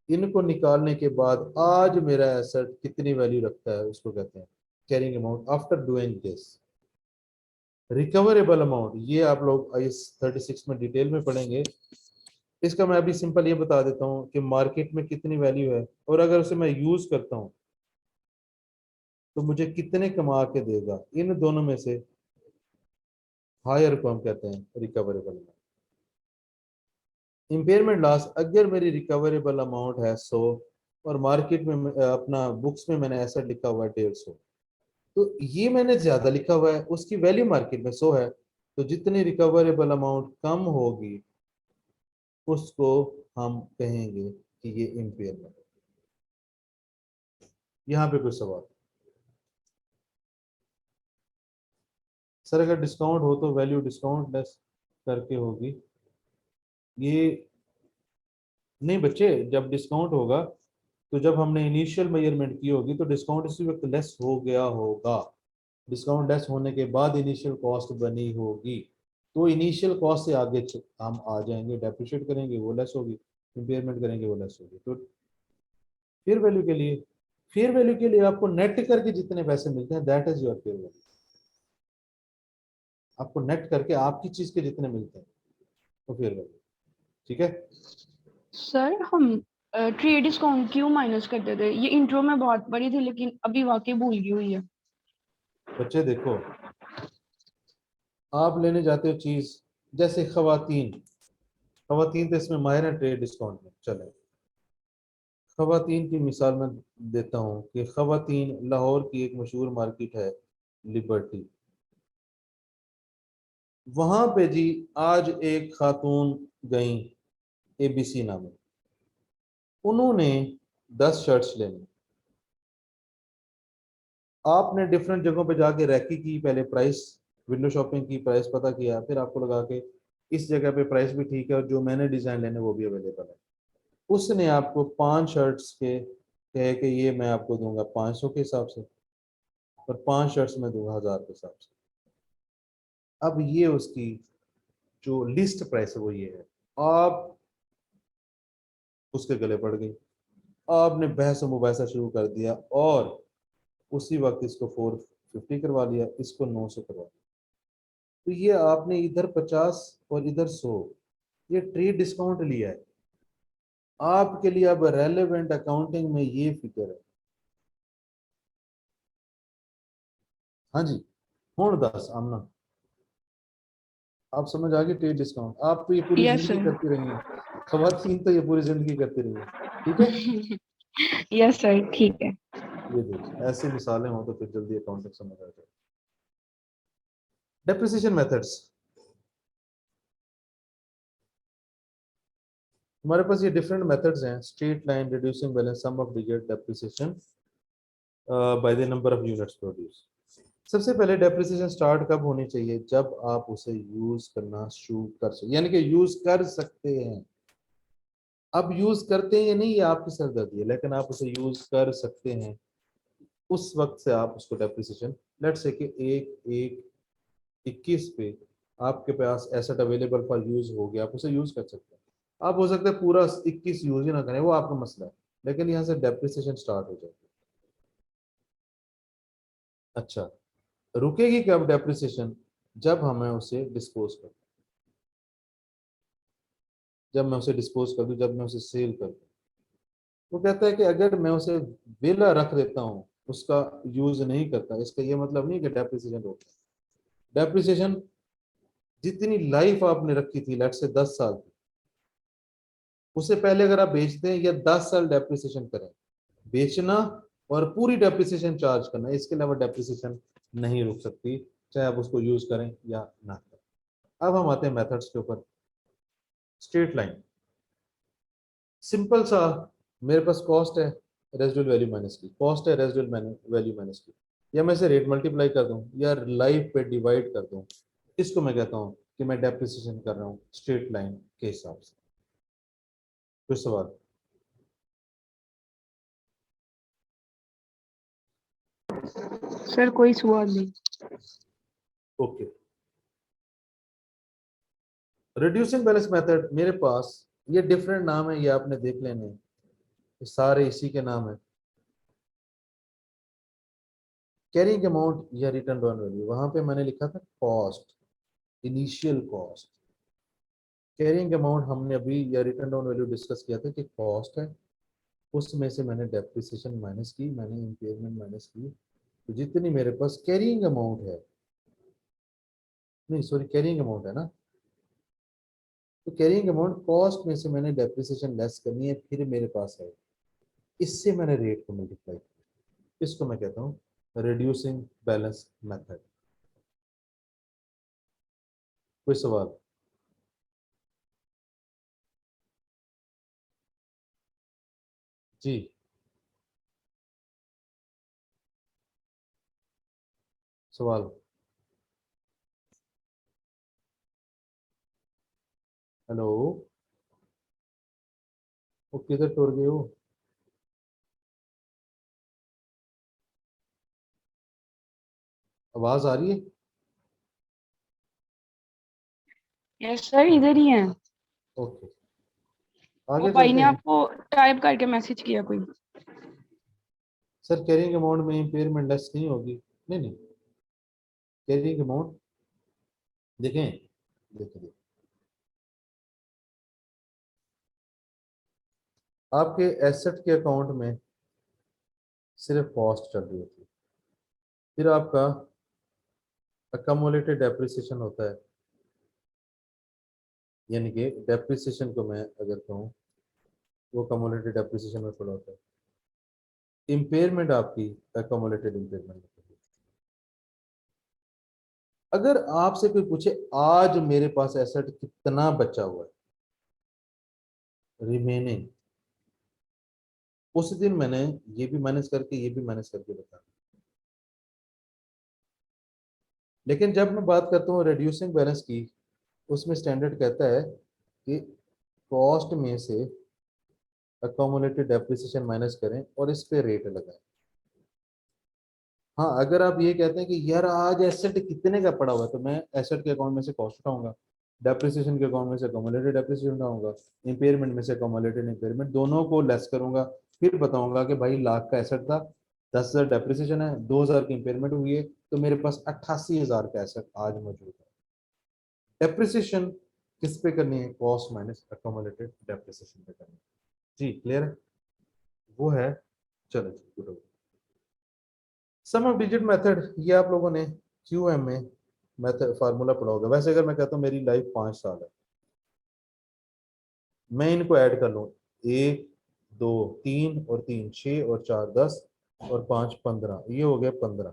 इनको निकालने के बाद आज मेरा एसेट कितनी वैल्यू रखता है उसको कहते हैं carrying amount. After doing this, recoverable amount, ये आप लोग इस 36 में डिटेल में पढ़ेंगे। इसका मैं अभी सिंपल ये बता देता हूँ कि मार्केट में कितनी वैल्यू है, और अगर उसे मैं यूज करता हूँ तो मुझे कितने कमा के देगा। इन दोनों में से हायर को हम कहते हैं रिकवरेबल अमाउंट। इम्पेयरमेंट लॉस, अगर मेरी रिकवरेबल अमाउंट है 100 और मार्केट में अपना बुक्स में मैंने ऐसा लिखा हुआ है 150, तो ये मैंने ज्यादा लिखा हुआ है, उसकी वैल्यू मार्केट में 100 है, तो जितनी रिकवरेबल अमाउंट कम होगी उसको हम कहेंगे कि ये इम्पेयरमेंट। यहाँ पे कुछ सवाल? सर अगर डिस्काउंट हो तो वैल्यू डिस्काउंट लेस करके होगी, ये नहीं बच्चे, जब डिस्काउंट होगा तो जब हमने इनिशियल मेजरमेंट की होगी तो डिस्काउंट इसी वक्त लेस हो गया होगा। डिस्काउंट लेस होने के बाद इनिशियल कॉस्ट बनी होगी, तो इनिशियल कॉस्ट से आगे हम आ जाएंगे, डेप्रिशिएट करेंगे वो लेस होगी, इम्पेयरमेंट करेंगे वो लेस होगी। तो फेयर वैल्यू के लिए, फेयर वैल्यू के लिए आपको नेट करके जितने पैसे मिलते हैं that is your fair value. आपको नेट करके आपकी चीज के जितने मिलते हैं तो फेयर वैल्यू। ठीक है। सर हम ट्रेड डिस्काउंट क्यों माइनस करते थे? ये इंट्रो में बहुत पढ़ी थी लेकिन अभी वाकई भूल गई हुई है। बच्चे देखो, आप लेने जाते हो चीज, जैसे खवातीन, खवातीन तो इसमें माहिर है ट्रेड डिस्काउंट में, चले खवातीन की मिसाल मैं देता हूँ कि खवातीन लाहौर की एक मशहूर मार्केट है लिबर्टी, वहां पे जी आज एक खातून गई एबीसी नामे, उन्होंने 10 शर्ट्स लेनी, आपने डिफरेंट जगहों पे जाके रैकी की, पहले प्राइस विंडो शॉपिंग की, प्राइस पता किया, फिर आपको लगा के इस जगह पे प्राइस भी ठीक है और जो मैंने डिजाइन लेने वो भी अवेलेबल है। उसने आपको 5 शर्ट्स के कहे कि ये मैं आपको दूंगा 500 के हिसाब से, और 5 शर्ट्स में दूंगा 1000 के हिसाब से। अब ये उसकी जो लिस्ट प्राइस है वो ये है, आप उसके गले पड़ गई, आपने बहस मुबासा शुरू कर दिया और उसी वक्त इसको 450 करवा लिया, इसको 900 करवा लिया, तो ये आपने इधर 50 और इधर 100, ये ट्रेड डिस्काउंट लिया है। आपके लिए अब रेलेवेंट अकाउंटिंग में ये फिगर है। हाँ जी, हूं दस आमना, आप समझ आ गई ट्रेड डिस्काउंट? आप तो ये पूरी यस जिंदगी सर। करती रही हैं, खवातीन तो ये पूरी जिंदगी करती रही है। ठीक है, यस सर ठीक है। ये देखिए ऐसी मिसालें हो तो फिर जल्दी अकाउंटिंग समझ आ जाए। डेप्रिसिएशन मेथड्स, हमारे पास ये डिफरेंट मेथड्स हैं, straight line, reducing balance, sum of digit, depreciation by the number of units produce. सबसे पहले डेप्रिसिएशन स्टार्ट कब होनी चाहिए? जब आप उसे यूज करना शुरू कर सकते, यानी कि यूज कर सकते हैं। अब यूज करते हैं या नहीं ये आपकी सरदर्दी है, लेकिन आप उसे यूज कर सकते हैं, उस वक्त से आप उसको डेप्रिसिएशन, लेट्स से कि 1/1/21 पे आपके पास एसेट अवेलेबल फॉर यूज हो गया, आप उसे यूज कर सकते हैं। आप हो सकता है पूरा 21 यूज ही ना करें, वो आपका मसला है, लेकिन यहाँ से डेप्रिसिएशन स्टार्ट हो जाएगी। अच्छा, रुकेगी कब डेप्रिसिएशन? जब हमें उसे डिस्पोज कर, जब मैं उसे डिस्पोज कर दूं, जब मैं उसे सेल कर दूं। वो कहता है कि अगर मैं उसे वेला रख देता हूँ, उसका यूज नहीं करता, इसका ये मतलब नहीं कि डेप्रिसिएशन होता है। डेप्रिसिएशन जितनी लाइफ आपने रखी थी, लेट्स से 10 साल की, उससे पहले अगर आप बेचते हैं या 10 साल डेप्रिसिएशन करें, बेचना और पूरी डेप्रिसिएशन चार्ज करना, इसके अलावा डेप्रिसिएशन नहीं रुक सकती, चाहे आप उसको यूज करें या ना करें। अब हम आते हैं मेथड्स के ऊपर। स्ट्रेट लाइन, सिंपल सा, मेरे पास कॉस्ट है रेजिडुअल वैल्यू माइनस की, कॉस्ट है रेजिडुअल वैल्यू माइनस की, या मैं इसे रेट मल्टीप्लाई कर दूं या लाइफ पे डिवाइड कर दूं, इसको मैं कहता हूं कि मैं डेप्रिसिएशन कर रहा हूं स्ट्रेट लाइन के हिसाब से। कोई सवाल? सर कोई सवाल नहीं। ओके, रिड्यूसिंग बैलेंस मेथड मेरे पास, ये डिफरेंट नाम है, ये आपने देख लेने हैं, ये सारे इसी के नाम है। कैरिंग अमाउंट या रिटर्न ऑन वैल्यू, वहां पे मैंने लिखा था cost, initial cost. Carrying amount हमने अभी या रिटर्न ऑन वैल्यू डिस्कस किया था कि कॉस्ट है, उसमें से मैंने डेप्रिसिएशन माइनस की, मैंने इम्पेयरमेंट माइनस की, तो जितनी मेरे पास कैरिंग अमाउंट है, नहीं सॉरी कैरिंग अमाउंट है ना, तो कैरिंग अमाउंट कॉस्ट में से मैंने डेप्रिसिएशन लेस करनी है, फिर मेरे पास है, इससे मैंने रेट को मल्टीप्लाई किया। इसको मैं कहता हूँ रिड्यूसिंग बैलेंस मेथड। कोई सवाल? जी सवाल। हेलो, वो किधर टूर गए हो? आवाज आ रही है? यस सर, इधर ही है। ओके, वो आगे भाई चलते ने हैं। आपको टाइप करके मैसेज किया कोई। सर कैरिंग अमाउंट में इम्पेयरमेंट लेस नहीं होगी? नहीं नहीं, कैरिंग अमाउंट देखें, देखिए आपके एसेट के अकाउंट में सिर्फ कॉस्ट चल रही होती है, फिर आपका अकमुलेटेड डेप्रिसिएशन होता है, यानी कि डेप्रिसिएशन को मैं अगर कहूँ वो कमुलेटेड डेप्रिसिएशन में पड़ा होता है। इम्पेयरमेंट आपकी अकमुलेटेड इम्पेयरमेंट होती है। अगर आपसे कोई पूछे आज मेरे पास एसेट कितना बचा हुआ है रिमेनिंग, उस दिन मैंने ये भी मैनेज करके ये भी मैनेज करके बताया। लेकिन जब मैं बात करता हूँ रिड्यूसिंग बैलेंस की, उसमें स्टैंडर्ड कहता है कि कॉस्ट में से अकोमोलेटेड डेप्रिसिएशन माइनस करें और इस पे रेट लगाएं। हाँ, अगर आप ये कहते हैं कि यार आज एसेट कितने का पड़ा हुआ है, तो मैं एसेट के अकाउंट में से कॉस्ट उठाऊंगा, डेप्रिसिएशन के अकाउंट में से अकोमोलेटेड डेप्रिसिएशन उठाऊंगा, इंपेयरमेंट में से अकोमोलेटेड इंपेयरमेंट, दोनों को लेस करूंगा, फिर बताऊंगा कि भाई लाख का एसेट था, 10,000 डेप्रिसिएशन है, 2,000 की इंपेयरमेंट हुई है, तो मेरे पास 88,000 का एसेट आज मौजूद है। डेप्रिसिएशन किस पे करनी है? कॉस्ट माइनस अकोमोलेटेड डेप्रिसिएशन पे करनी है। जी क्लियर है? वो है। चलो जी, गुड हो गया। सम ऑफ डिजिट मेथड, ये आप लोगों ने क्यूएम में मेथड फार्मूला पढ़ा होगा। वैसे अगर मैं कहता हूँ मेरी लाइफ 5 साल है, मैं इनको ऐड कर लूँ, 1 2 3 और 3 6 और 4 10 और 5 15, ये हो गया 15,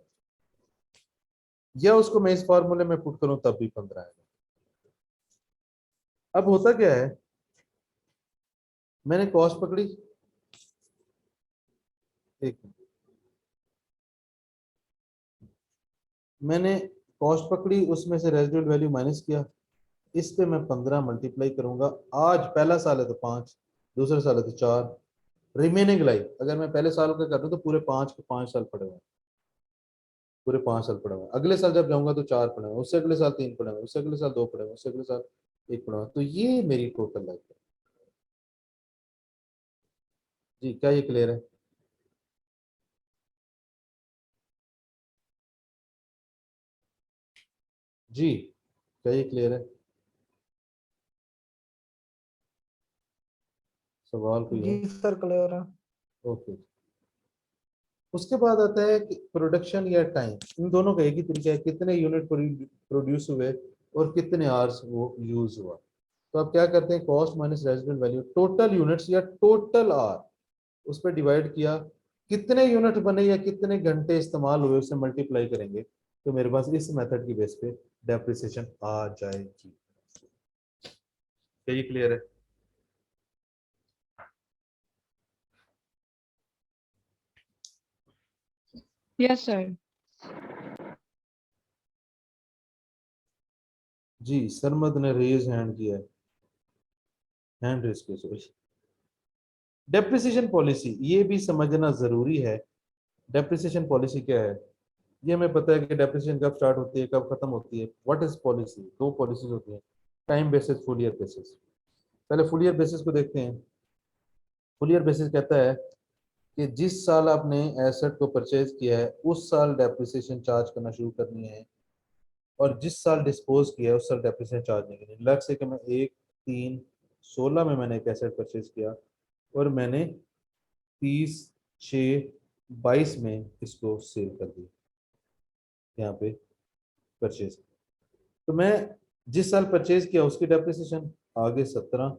या उसको मैं इस फार्मूले में पुट करूं तब भी 15 आएगा। अब होता क्या है, मैंने कॉस्ट पकड़ी, एक मैंने कॉस्ट पकड़ी, उसमें से रेजिडुअल वैल्यू माइनस किया, इस पे मैं 15 मल्टीप्लाई करूंगा। आज पहला साल है तो 5, दूसरा साल है तो 4, रिमेनिंग लाइफ अगर मैं पहले साल का कर रहा हूँ तो पूरे 5 के 5 साल पड़े हुए हैं, पूरे 5 साल पड़े हुए हैं। अगले साल जब जाऊंगा तो 4 पड़े हुए हैं, उससे अगले साल 3 पड़े हुए हैं, उससे अगले साल 2 पड़े हुए हैं, उससे अगले साल 1 पड़ा हुआ है। तो ये मेरी टोटल लाइफ है। जी क्या ये क्लियर है? जी क्या ये क्लियर है? सवाल कोई जी है? सर क्लियर है। ओके। उसके बाद आता है कि प्रोडक्शन या टाइम, इन दोनों का एक ही तरीका है, कितने यूनिट प्रोड्यूस हुए और कितने आवर्स वो यूज हुआ। तो आप क्या करते हैं, cost minus resident value total units या टोटल आवर, उस पर डिवाइड किया, कितने यूनिट बने या कितने घंटे इस्तेमाल हुए उससे मल्टीप्लाई करेंगे, तो मेरे पास इस मेथड की बेस पे डेप्रिसिएशन आ जाएगी। क्या ये क्लियर है? Yes sir. जी सरमद ने रेज हैंड किया है, हैंड रेज किया सॉरी। डेप्रिसिएशन पॉलिसी ये भी समझना जरूरी है। डेप्रिसिएशन पॉलिसी क्या है? ये हमें पता है कि डेप्रिसिएशन कब स्टार्ट होती है कब खत्म होती है। What is policy? दो पॉलिसीज होती हैं, time basis, full year basis. पहले फुल ईयर बेसिस को देखते हैं। फुल ईयर बेसिस कहता है कि जिस साल आपने एसेट को परचेज किया है उस साल डेप्रिसिएशन चार्ज करना शुरू करनी है, और जिस साल डिस्पोज किया है उस साल डेप्रिसिएशन चार्ज नहीं करनी। लेट्स से कि मैं 1/3/16 में मैंने एक एसेट परचेज किया और मैंने 30/6/22 में इसको सेल कर दिया, यहाँ पे परचेज। तो मैं जिस साल परचेज किया उसकी डेप्रिसिएशन, आगे 17,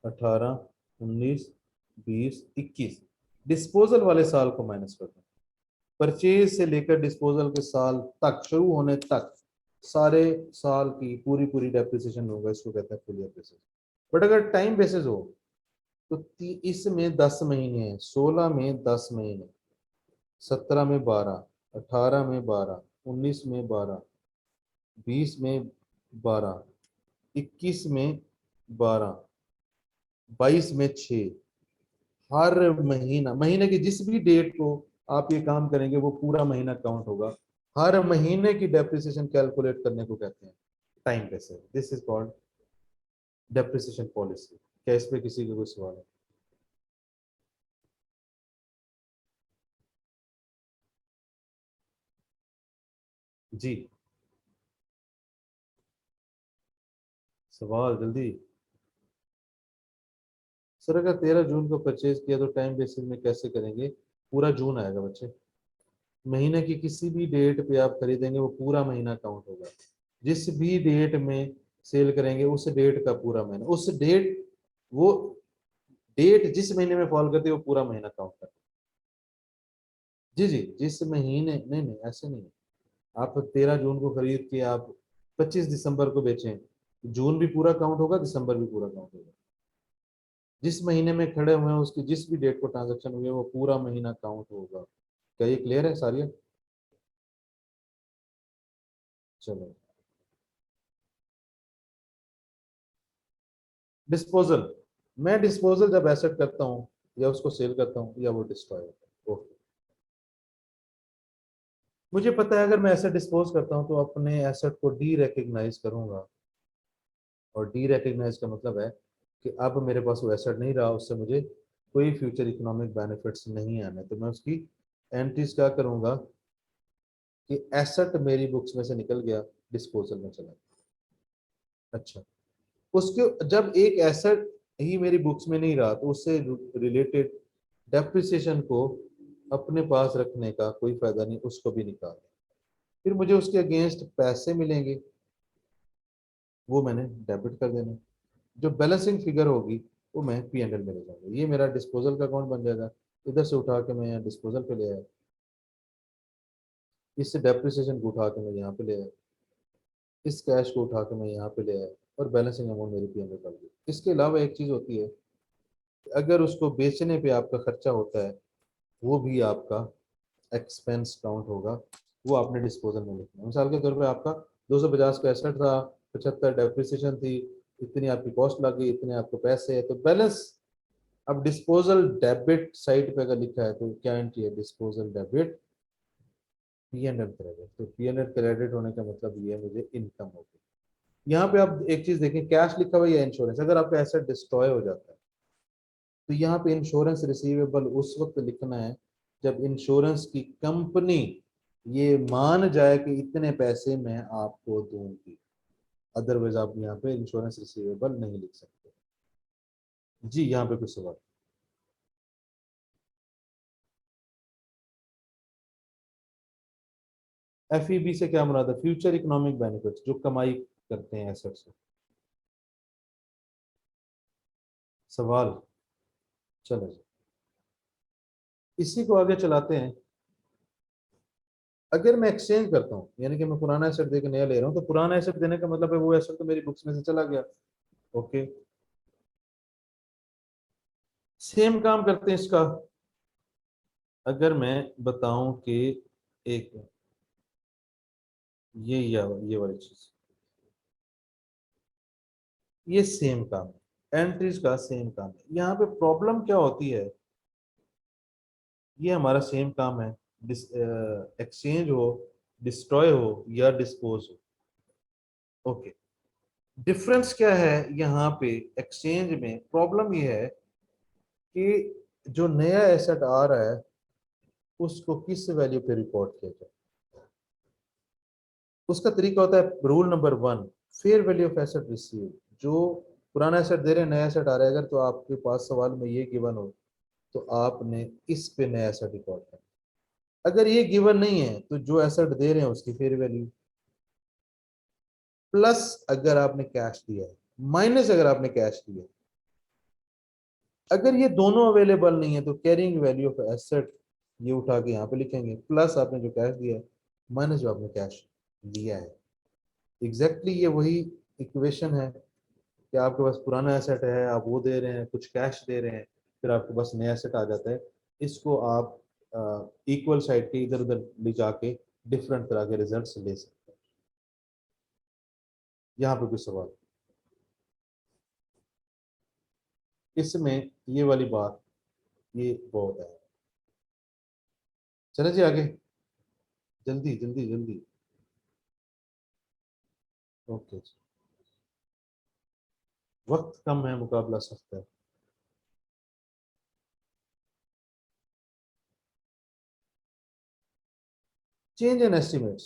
18, 19, 20, 21 डिस्पोजल वाले साल को माइनस कर दो। परचेज से लेकर डिस्पोजल के साल तक, शुरू होने तक सारे साल की पूरी पूरी डेप्रिसिएशन होगा, इसको कहते हैं फुल ईयर बेसिस। बट अगर टाइम बेसिस हो तो इसमें 10 महीने हैं, 16 में 10 महीने, 17 में 12, 18 में 12, 19 में 12, 20 में 12, 21 में 12, 22 में 6। हर महीना, महीने की जिस भी डेट को आप ये काम करेंगे वो पूरा महीना काउंट होगा। हर महीने की डेप्रिसिएशन कैलकुलेट करने को कहते हैं time basis. This is called depreciation policy. क्या इस पे किसी का कोई सवाल है? जी, सवाल जल्दी। सर अगर 13 जून को परचेज किया तो टाइम बेसिस में कैसे करेंगे? पूरा जून आएगा बच्चे। महीने की किसी भी डेट पे आप खरीदेंगे वो पूरा महीना काउंट होगा। जिस भी डेट में सेल करेंगे उस डेट का पूरा महीना, उस डेट, वो डेट जिस महीने में फॉल करती है वो पूरा महीना काउंट करता है। जी जी, जिस महीने, नहीं नहीं ऐसे नहीं है। आप 13 जून को खरीद के आप 25 दिसंबर को बेचें, जून भी पूरा काउंट होगा, दिसंबर भी पूरा काउंट होगा। जिस महीने में खड़े हुए हैं उसकी जिस भी डेट को ट्रांजेक्शन हुई है वो पूरा महीना काउंट होगा। क्या ये क्लियर है सारिया? चलो, डिस्पोजल। मैं डिस्पोजल जब एसेट करता हूँ या उसको सेल करता हूँ या वो डिस्ट्रॉय होता है। ओके, मुझे पता है अगर मैं एसेट डिस्पोज करता हूँ तो अपने एसेट को डी रिकग्नाइज करूंगा। और डी रिकग्नाइज का मतलब है कि अब मेरे पास वो एसेट नहीं रहा, उससे मुझे कोई फ्यूचर इकोनॉमिक बेनिफिट्स नहीं आने, तो मैं उसकी एंट्रीज क्या करूंगा कि एसेट मेरी बुक्स में से निकल गया, डिस्पोजल में चला गया। अच्छा, उसके जब एक एसेट ही मेरी बुक्स में नहीं रहा तो उससे रिलेटेड डेप्रिसिएशन को अपने पास रखने का कोई फायदा नहीं, उसको भी निकाल। फिर मुझे उसके अगेंस्ट पैसे मिलेंगे, वो मैंने डेबिट कर देना। जो बैलेंसिंग फिगर होगी वो मैं पी एंड एल में ले जाऊंगा। ये मेरा डिस्पोजल का अकाउंट बन जाएगा। इधर से उठा के मैं यहाँ डिस्पोजल पे ले आया, इससे डेप्रिसिएशन को उठा के मैं यहाँ पे ले आया, इस कैश को उठा के मैं यहाँ पे ले आया और बैलेंसिंग अमाउंट मेरी पी एंड एल कर दी। इसके अलावा एक चीज़ होती है, अगर उसको बेचने पे आपका खर्चा होता है वो भी आपका एक्सपेंस काउंट होगा, वो आपने डिस्पोजल में लिखना है। मिसाल के तौर पे आपका 250 का एसेट था, 75 डेप्रिसिएशन थी, इतनी आपकी कॉस्ट लग गई, इतने आपको पैसे है, तो बैलेंस। अब डिस्पोजल डेबिट साइड पे अगर लिखा है तो क्या एंट्री है? Disposal debit P and L credit. तो पी एंड एल क्रेडिट होने का मतलब ये है मुझे इनकम होगी। यहाँ पे आप एक चीज देखें, कैश लिखा हुआ या इंश्योरेंस। अगर आपका एसेट डिस्ट्रॉय हो जाता है तो यहाँ पे इंश्योरेंस रिसीवेबल उस वक्त लिखना है जब इंश्योरेंस की कंपनी ये मान जाए कि इतने पैसे मैं आपको दूंगी। अदरवाइज आप यहाँ पे इंश्योरेंस रिसीवेबल नहीं लिख सकते। जी, यहाँ पे कुछ सवाल? एफईबी से क्या मुराद है? फ्यूचर इकोनॉमिक बेनिफिट्स, जो कमाई करते हैं एसेट से। सवाल? चलो जी, इसी को आगे चलाते हैं। अगर मैं एक्सचेंज करता हूँ, यानी कि मैं पुराना एसेट देके नया ले रहा हूँ, तो पुराना एसेट देने का मतलब है वो एसेट तो मेरी बुक्स में से चला गया। ओके, सेम काम करते हैं इसका। अगर मैं बताऊं कि एक ये वाली चीज, ये सेम काम है, एंट्रीज का सेम काम है। यहाँ पे प्रॉब्लम क्या होती है, ये हमारा सेम काम है, एक्सचेंज हो, डिस्ट्रॉय हो या डिस्पोज हो। ओके, डिफरेंस क्या है यहाँ पे? एक्सचेंज में प्रॉब्लम ये है कि जो नया एसेट आ रहा है उसको किस वैल्यू पे रिकॉर्ड किया जाए। उसका तरीका होता है rule number 1, fair value of asset receive. जो पुराना एसेट दे रहे हैं, नया एसेट आ रहा है, अगर तो आपके पास सवाल में ये गिवन हो तो आपने इस पे नया एसेट रिकॉर्ड करना। अगर ये गिवन नहीं है तो जो एसेट दे रहे हैं उसकी फेयर वैल्यू, प्लस अगर आपने कैश दिया है माइनस अगर आपने कैश दिया। अगर ये दोनों अवेलेबल नहीं है तो कैरिंग वैल्यू ऑफ एसेट ये उठा के यहाँ पे लिखेंगे, प्लस आपने जो कैश दिया है माइनस जो आपने कैश लिया है। एग्जैक्टली ये वही इक्वेशन है कि आपके पास पुराना एसेट है, आप वो दे रहे हैं, कुछ कैश दे रहे हैं, फिर आपके पास नया एसेट आ जाता है। इसको आप इक्वल साइड के इधर उधर ले जाके डिफरेंट तरह के रिजल्ट्स ले सकते हैं। यहाँ पे कोई सवाल? इसमें ये वाली बात ये बहुत है। चले जी आगे, जल्दी जल्दी जल्दी। ओके जी, वक्त कम है, मुकाबला सख्त है। Change in estimates.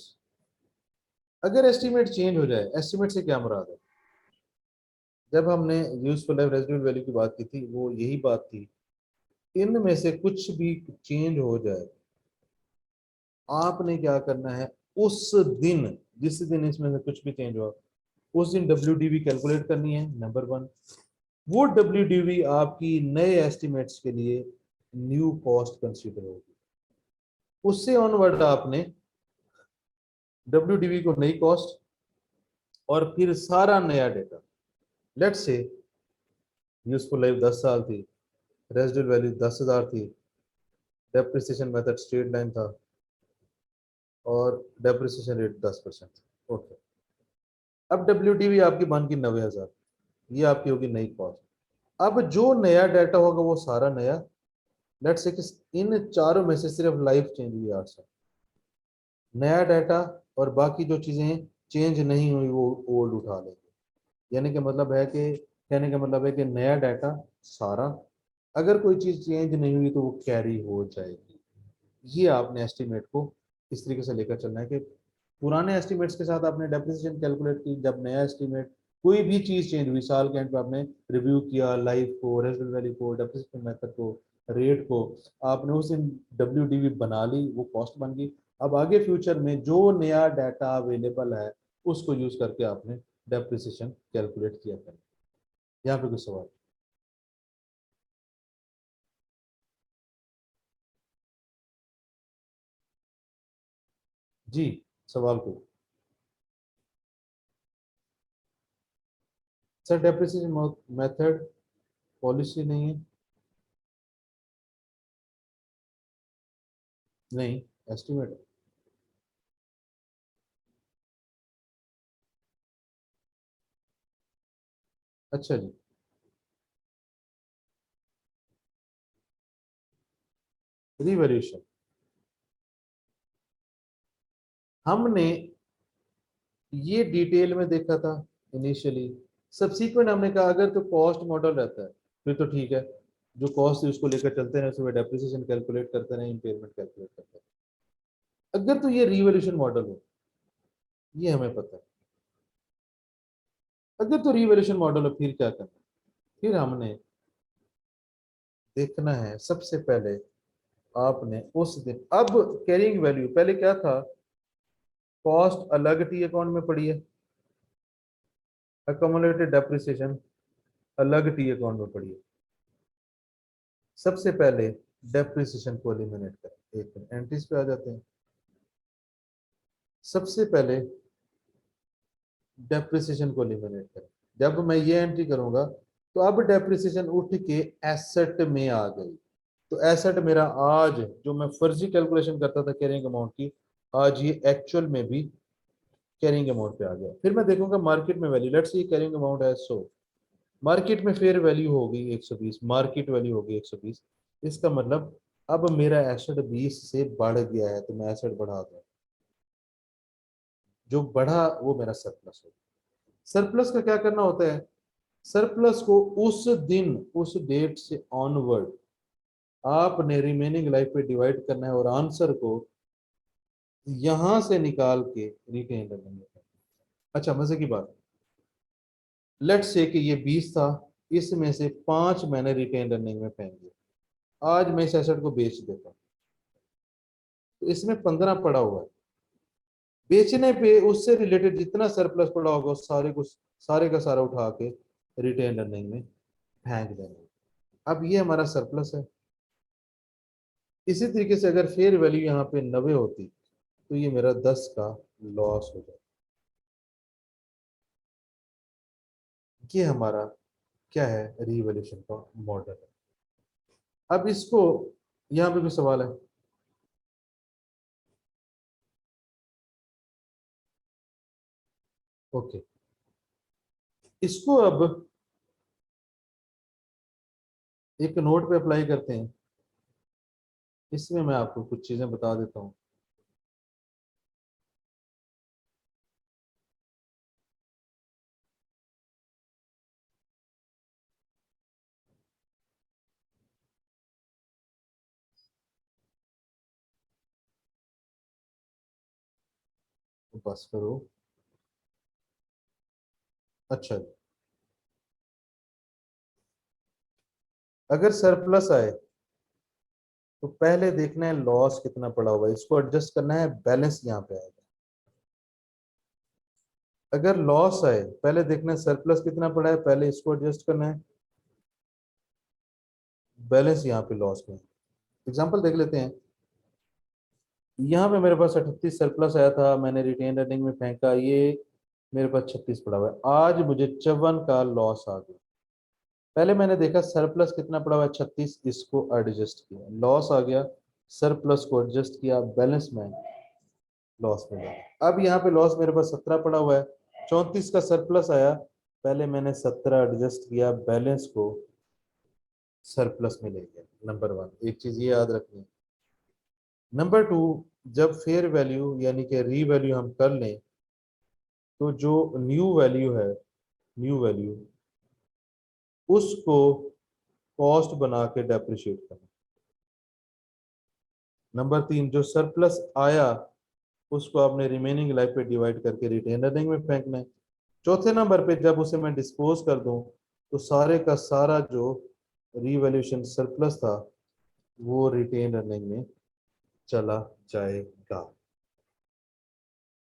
अगर एस्टिमेट चेंज हो जाए, एस्टिमेट से क्या मुराद है? जब हमने यूजफुल लाइफ रेजिडुअल वैल्यू की बात की थी वो यही बात थी, इनमें से कुछ भी चेंज हो जाए, आपने क्या करना है उस दिन, जिस दिन इसमें से कुछ भी चेंज हुआ उस दिन WDV कैलकुलेट करनी है, नंबर वन। वो WDV आपकी नए एस्टिमेट्स के लिए न्यू कॉस्ट कंसीडर होगी। उससे ऑनवर्ड आपने WDV को नई कॉस्ट और फिर सारा नया data, let's say useful life 10 साल थी, रेजिडुअल वैल्यू 10,000 थी, डेप्रिसिएशन मेथड स्ट्रेट लाइन था और डेप्रिसिएशन रेट 10%। ओके, अब WDV आपकी बन की 90,000, ये आपकी होगी नई कॉस्ट। अब जो नया डाटा होगा वो सारा नया, लेट्स से कि इन चारों में से सिर्फ लाइफ चेंज हुई 800, नया डाटा और बाकी जो चीजें चेंज नहीं हुई वो ओल्ड उठा लेंगे। यानी कि मतलब है कि कहने का मतलब है कि नया डाटा सारा, अगर कोई चीज चेंज नहीं हुई तो वो कैरी हो जाएगी। ये आपने एस्टिमेट को इस तरीके से लेकर चलना है कि पुराने एस्टिमेट्स के साथ आपने डेप्रिसिएशन कैलकुलेट की, जब नया एस्टिमेट कोई भी चीज चेंज हुई साल के एंड पे आपने रिव्यू किया लाइफ को, रेजिडुअल वैल्यू को, डेप्रिसिएशन मेथड को, रेट को, आपने उस दिन WDV बना ली, वो कॉस्ट बन गई। अब आगे फ्यूचर में जो नया डाटा अवेलेबल है उसको यूज करके आपने डेप्रिसिएशन कैलकुलेट किया करें। यहाँ पे कुछ सवाल? जी, सवाल को। सर डेप्रिसिएशन मेथड पॉलिसी नहीं है? नहीं, एस्टिमेट। अच्छा जी, रिवैल्यूएशन हमने ये डिटेल में देखा था इनिशियली। सब्सीक्वेंट हमने कहा अगर तो कॉस्ट मॉडल रहता है फिर तो ठीक है, जो कॉस्ट है उसको लेकर चलते रहे, उसमें डेप्रिसिएशन कैलकुलेट करते रहे, इम्पेयरमेंट कैलकुलेट करते रहे। अगर तो ये रिवैल्यूएशन मॉडल हो, ये हमें पता है। अगर तो रिवैल्यूएशन मॉडल हो फिर क्या करना है? फिर हमने देखना है सबसे पहले आपने उस दिन, अब कैरिंग वैल्यू पहले क्या था, कॉस्ट अलग टी अकाउंट में पड़ी है, अकोमोलेटेड डेप्रिसिएशन अलग टी अकाउंट में पड़ी है। सबसे पहले डेप्रिसिएशन को एलिमिनेट करें, एक मिनट एंट्रीज पे आ जाते हैं। सबसे पहले डेप्रिसिएशन को एलिमिनेट करें। जब मैं ये एंट्री करूंगा तो अब डेप्रिसिएशन उठ के एसेट में आ गई। तो एसेट मेरा आज जो मैं फर्जी कैलकुलेशन करता था कैरिंग अमाउंट की, आज ये एक्चुअल में भी कैरिंग अमाउंट पे आ गया। फिर मैं देखूंगा मार्केट में वैल्यू, लेट्स ये कैरिंग अमाउंट है 100, मार्केट में फेयर वैल्यू होगी 120, मार्केट वैल्यू होगी 120। इसका मतलब अब मेरा एसेट 20 से बढ़ गया है, तो मैं एसेट बढ़ा दूं, जो बढ़ा वो मेरा सरप्लस हो। सरप्लस का क्या करना होता है, सरप्लस को उस दिन उस डेट से ऑनवर्ड आपने रिमेनिंग लाइफ पे डिवाइड करना है और आंसर को यहां से निकाल के रिटेन करना है। अच्छा मजे की बात, लेट्स से कि ये 20 था, इसमें से 5 मैंने रिटेन रनिंग में फेंक दिया, आज मैं इस एसेट को बेच देता हूँ, तो इसमें 15 पड़ा हुआ है। बेचने पे उससे रिलेटेड जितना सरप्लस पड़ा होगा उस सारे का सारा उठा के रिटेन अर्निंग में फेंक देना। अब ये हमारा सरप्लस है। इसी तरीके से अगर फेयर वैल्यू यहाँ पे 90 होती तो ये मेरा 10 का लॉस हो जाता। ये हमारा क्या है, रीवैल्यूएशन का मॉडल है। अब इसको यहाँ पे भी सवाल है, ओके, इसको अब एक नोट पे अप्लाई करते हैं। इसमें मैं आपको कुछ चीजें बता देता हूँ। तो बस करो। अच्छा, अगर सरप्लस आए तो पहले देखना है लॉस कितना पड़ा हुआ है, इसको एडजस्ट करना है, बैलेंस यहाँ पे आएगा। अगर लॉस आए पहले देखना है सरप्लस कितना पड़ा है, पहले इसको एडजस्ट करना है, बैलेंस यहाँ पे लॉस में। एग्जांपल देख लेते हैं। यहाँ पे मेरे पास 38 सरप्लस आया था, मैंने रिटेन अर्निंग में फेंका, ये मेरे पास 36 पड़ा हुआ है। आज मुझे 54 का लॉस आ गया। पहले मैंने देखा सरप्लस कितना पड़ा हुआ है 36, इसको एडजस्ट किया, लॉस आ गया, सरप्लस को एडजस्ट किया, बैलेंस में लॉस में गया। अब यहाँ पे लॉस मेरे पास 17 पड़ा हुआ है, 34 का सरप्लस आया, पहले मैंने 17 एडजस्ट किया, बैलेंस को सरप्लस में ले गया। नंबर वन, एक चीज ये याद रखनी है। नंबर टू, जब फेयर वैल्यू यानी कि री वैल्यू हम कर लें तो जो न्यू वैल्यू है, न्यू वैल्यू उसको कॉस्ट बना के डेप्रिशिएट करना। नंबर तीन, जो सरप्लस आया उसको आपने रिमेनिंग लाइफ पे डिवाइड करके रिटेन अर्निंग में फेंकना है। चौथे नंबर पे जब उसे मैं डिस्पोज कर दूं तो सारे का सारा जो रीवैल्यूएशन सरप्लस था वो रिटेन अर्निंग में चला जाएगा।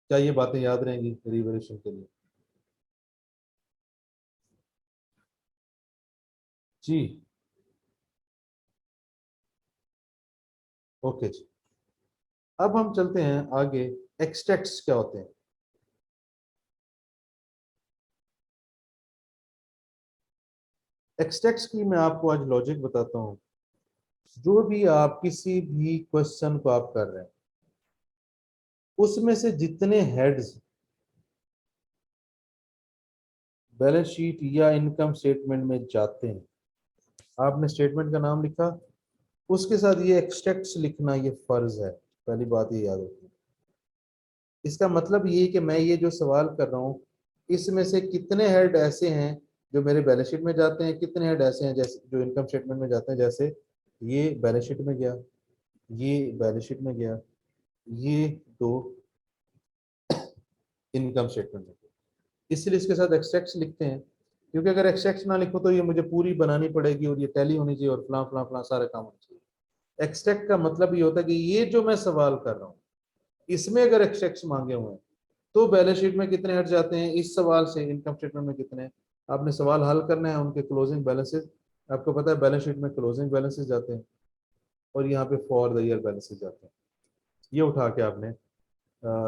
क्या ये बातें याद रहेंगी रीवैल्यूएशन के लिए? जी, ओके जी। अब हम चलते हैं आगे, एक्सट्रैक्ट्स क्या होते हैं। एक्सट्रैक्ट्स की मैं आपको आज लॉजिक बताता हूं। जो भी आप किसी भी क्वेश्चन को आप कर रहे हैं उसमें से जितने हेड्स बैलेंस शीट या इनकम स्टेटमेंट में जाते हैं, आपने स्टेटमेंट का नाम लिखा, उसके साथ ये एक्सट्रैक्ट्स लिखना ये फर्ज है। पहली बात ये याद रखिए। इसका मतलब ये है कि मैं ये जो सवाल कर रहा हूँ इसमें से कितने हेड ऐसे हैं जो मेरे बैलेंस शीट में जाते हैं, कितने हेड ऐसे हैं जैसे जो इनकम स्टेटमेंट में जाते हैं। जैसे ये बैलेंस शीट में गया, ये बैलेंस शीट में गया, ये दो इनकम स्टेटमेंट में गया। इसलिए इसके साथ एक्सट्रैक्ट्स लिखते हैं, क्योंकि अगर एक्सट्रैक्ट्स ना लिखो तो ये मुझे पूरी बनानी पड़ेगी और ये टैली होनी चाहिए और फला फला फला सारे काम होने चाहिए। एक्सट्रैक्ट का मतलब ये होता है कि ये जो मैं सवाल कर रहा हूँ इसमें अगर एक्सट्रैक्ट्स मांगे हुए हैं तो बैलेंस शीट में कितने हट जाते हैं, इस सवाल से इनकम स्टेटमेंट में कितने हैं। आपने सवाल हल करना है, उनके क्लोजिंग बैलेंसेस, आपको पता है बैलेंस शीट में क्लोजिंग बैलेंसेस जाते हैं और यहाँ पे फॉर द ईयर बैलेंसेस जाते हैं। ये उठा के आपने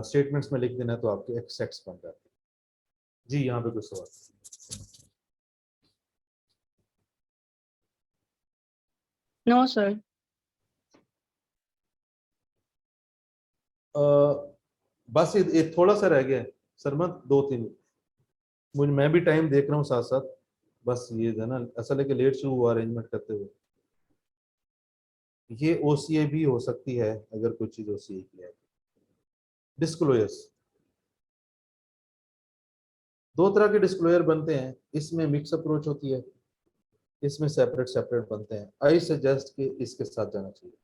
स्टेटमेंट्स में लिख देना है तो आपके एक्सट्रैक्ट्स बन जाते हैं। जी, यहाँ पे कुछ सवाल? No sir. बस ये थोड़ा सा रह गया है सरमत, 2-3, मुझे मैं भी टाइम देख रहा हूँ साथ साथ। बस ये है ना, असल है कि लेट शुरू हुआ अरेंजमेंट करते हुए। ये ओसीए भी हो सकती है अगर कोई चीज ओसीए की है। डिस्क्लोजर्स, दो तरह के डिस्क्लोजर बनते हैं, इसमें मिक्स अप्रोच होती है, इसमें सेपरेट सेपरेट बनते हैं। आई सजेस्ट कि इसके साथ जाना चाहिए।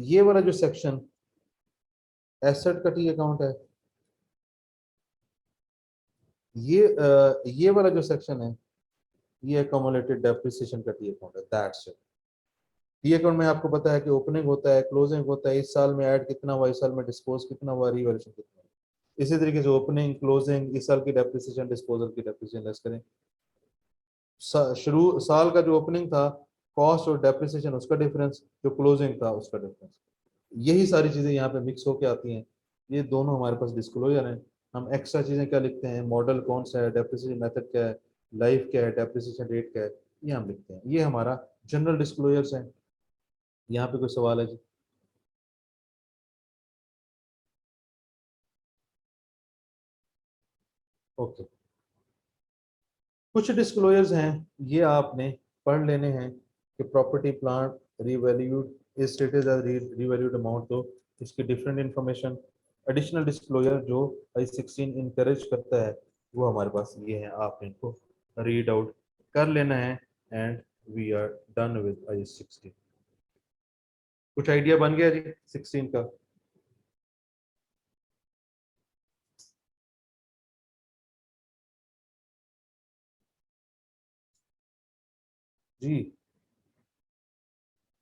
ये वाला जो सेक्शन एसेट का टी अकाउंट है, ये वाला जो सेक्शन है ये अकोमोलेटेड डेप्रिसिएशन का टी अकाउंट है, दैट्स इट। ये अकाउंट में आपको पता है कि ओपनिंग होता है, क्लोजिंग होता है, इस साल में ऐड कितना हुआ, इस साल में डिस्पोज कितना हुआ, रिवैल्यूएशन कितना हुआ। इसी तरीके से ओपनिंग, क्लोजिंग, इस साल की डेप्रिसिएशन, डिस्पोजल की डेप्रिसिएशन लेस करें। शुरू साल का जो ओपनिंग था, कॉस्ट और डेप्रिसिएशन उसका डिफरेंस, जो क्लोजिंग था उसका डिफरेंस, यही सारी चीजें यहाँ पे मिक्स होके आती हैं। ये दोनों हमारे पास डिस्क्लोजर हैं। हम एक्स्ट्रा चीजें क्या लिखते हैं, मॉडल कौन सा है, डेप्रिसिएशन मेथड क्या है, लाइफ क्या है, डेप्रिसिएशन रेट क्या है, ये हम लिखते हैं। ये हमारा जनरल डिस्क्लोजर्स है। यहाँ पे कोई सवाल है जी? ओके, कुछ डिस्क्लोजर्स हैं, ये आपने पढ़ लेने हैं कि property plant revalued is stated as revalued amount, तो इसकी डिफरेंट इंफॉर्मेशन, एडिशनल डिस्क्लोजर जो आई 16 इनकरेज करता है, वो हमारे पास ये है। आप इनको रीड आउट कर लेना है and we are done with I 16। कुछ आइडिया बन गया जी 16 का? जी,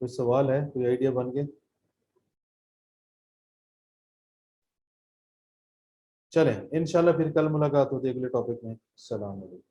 कोई सवाल है, कोई आइडिया बन गया? चलें, इंशाल्लाह फिर कल मुलाकात होती है अगले टॉपिक में। सलाम अलैकुम।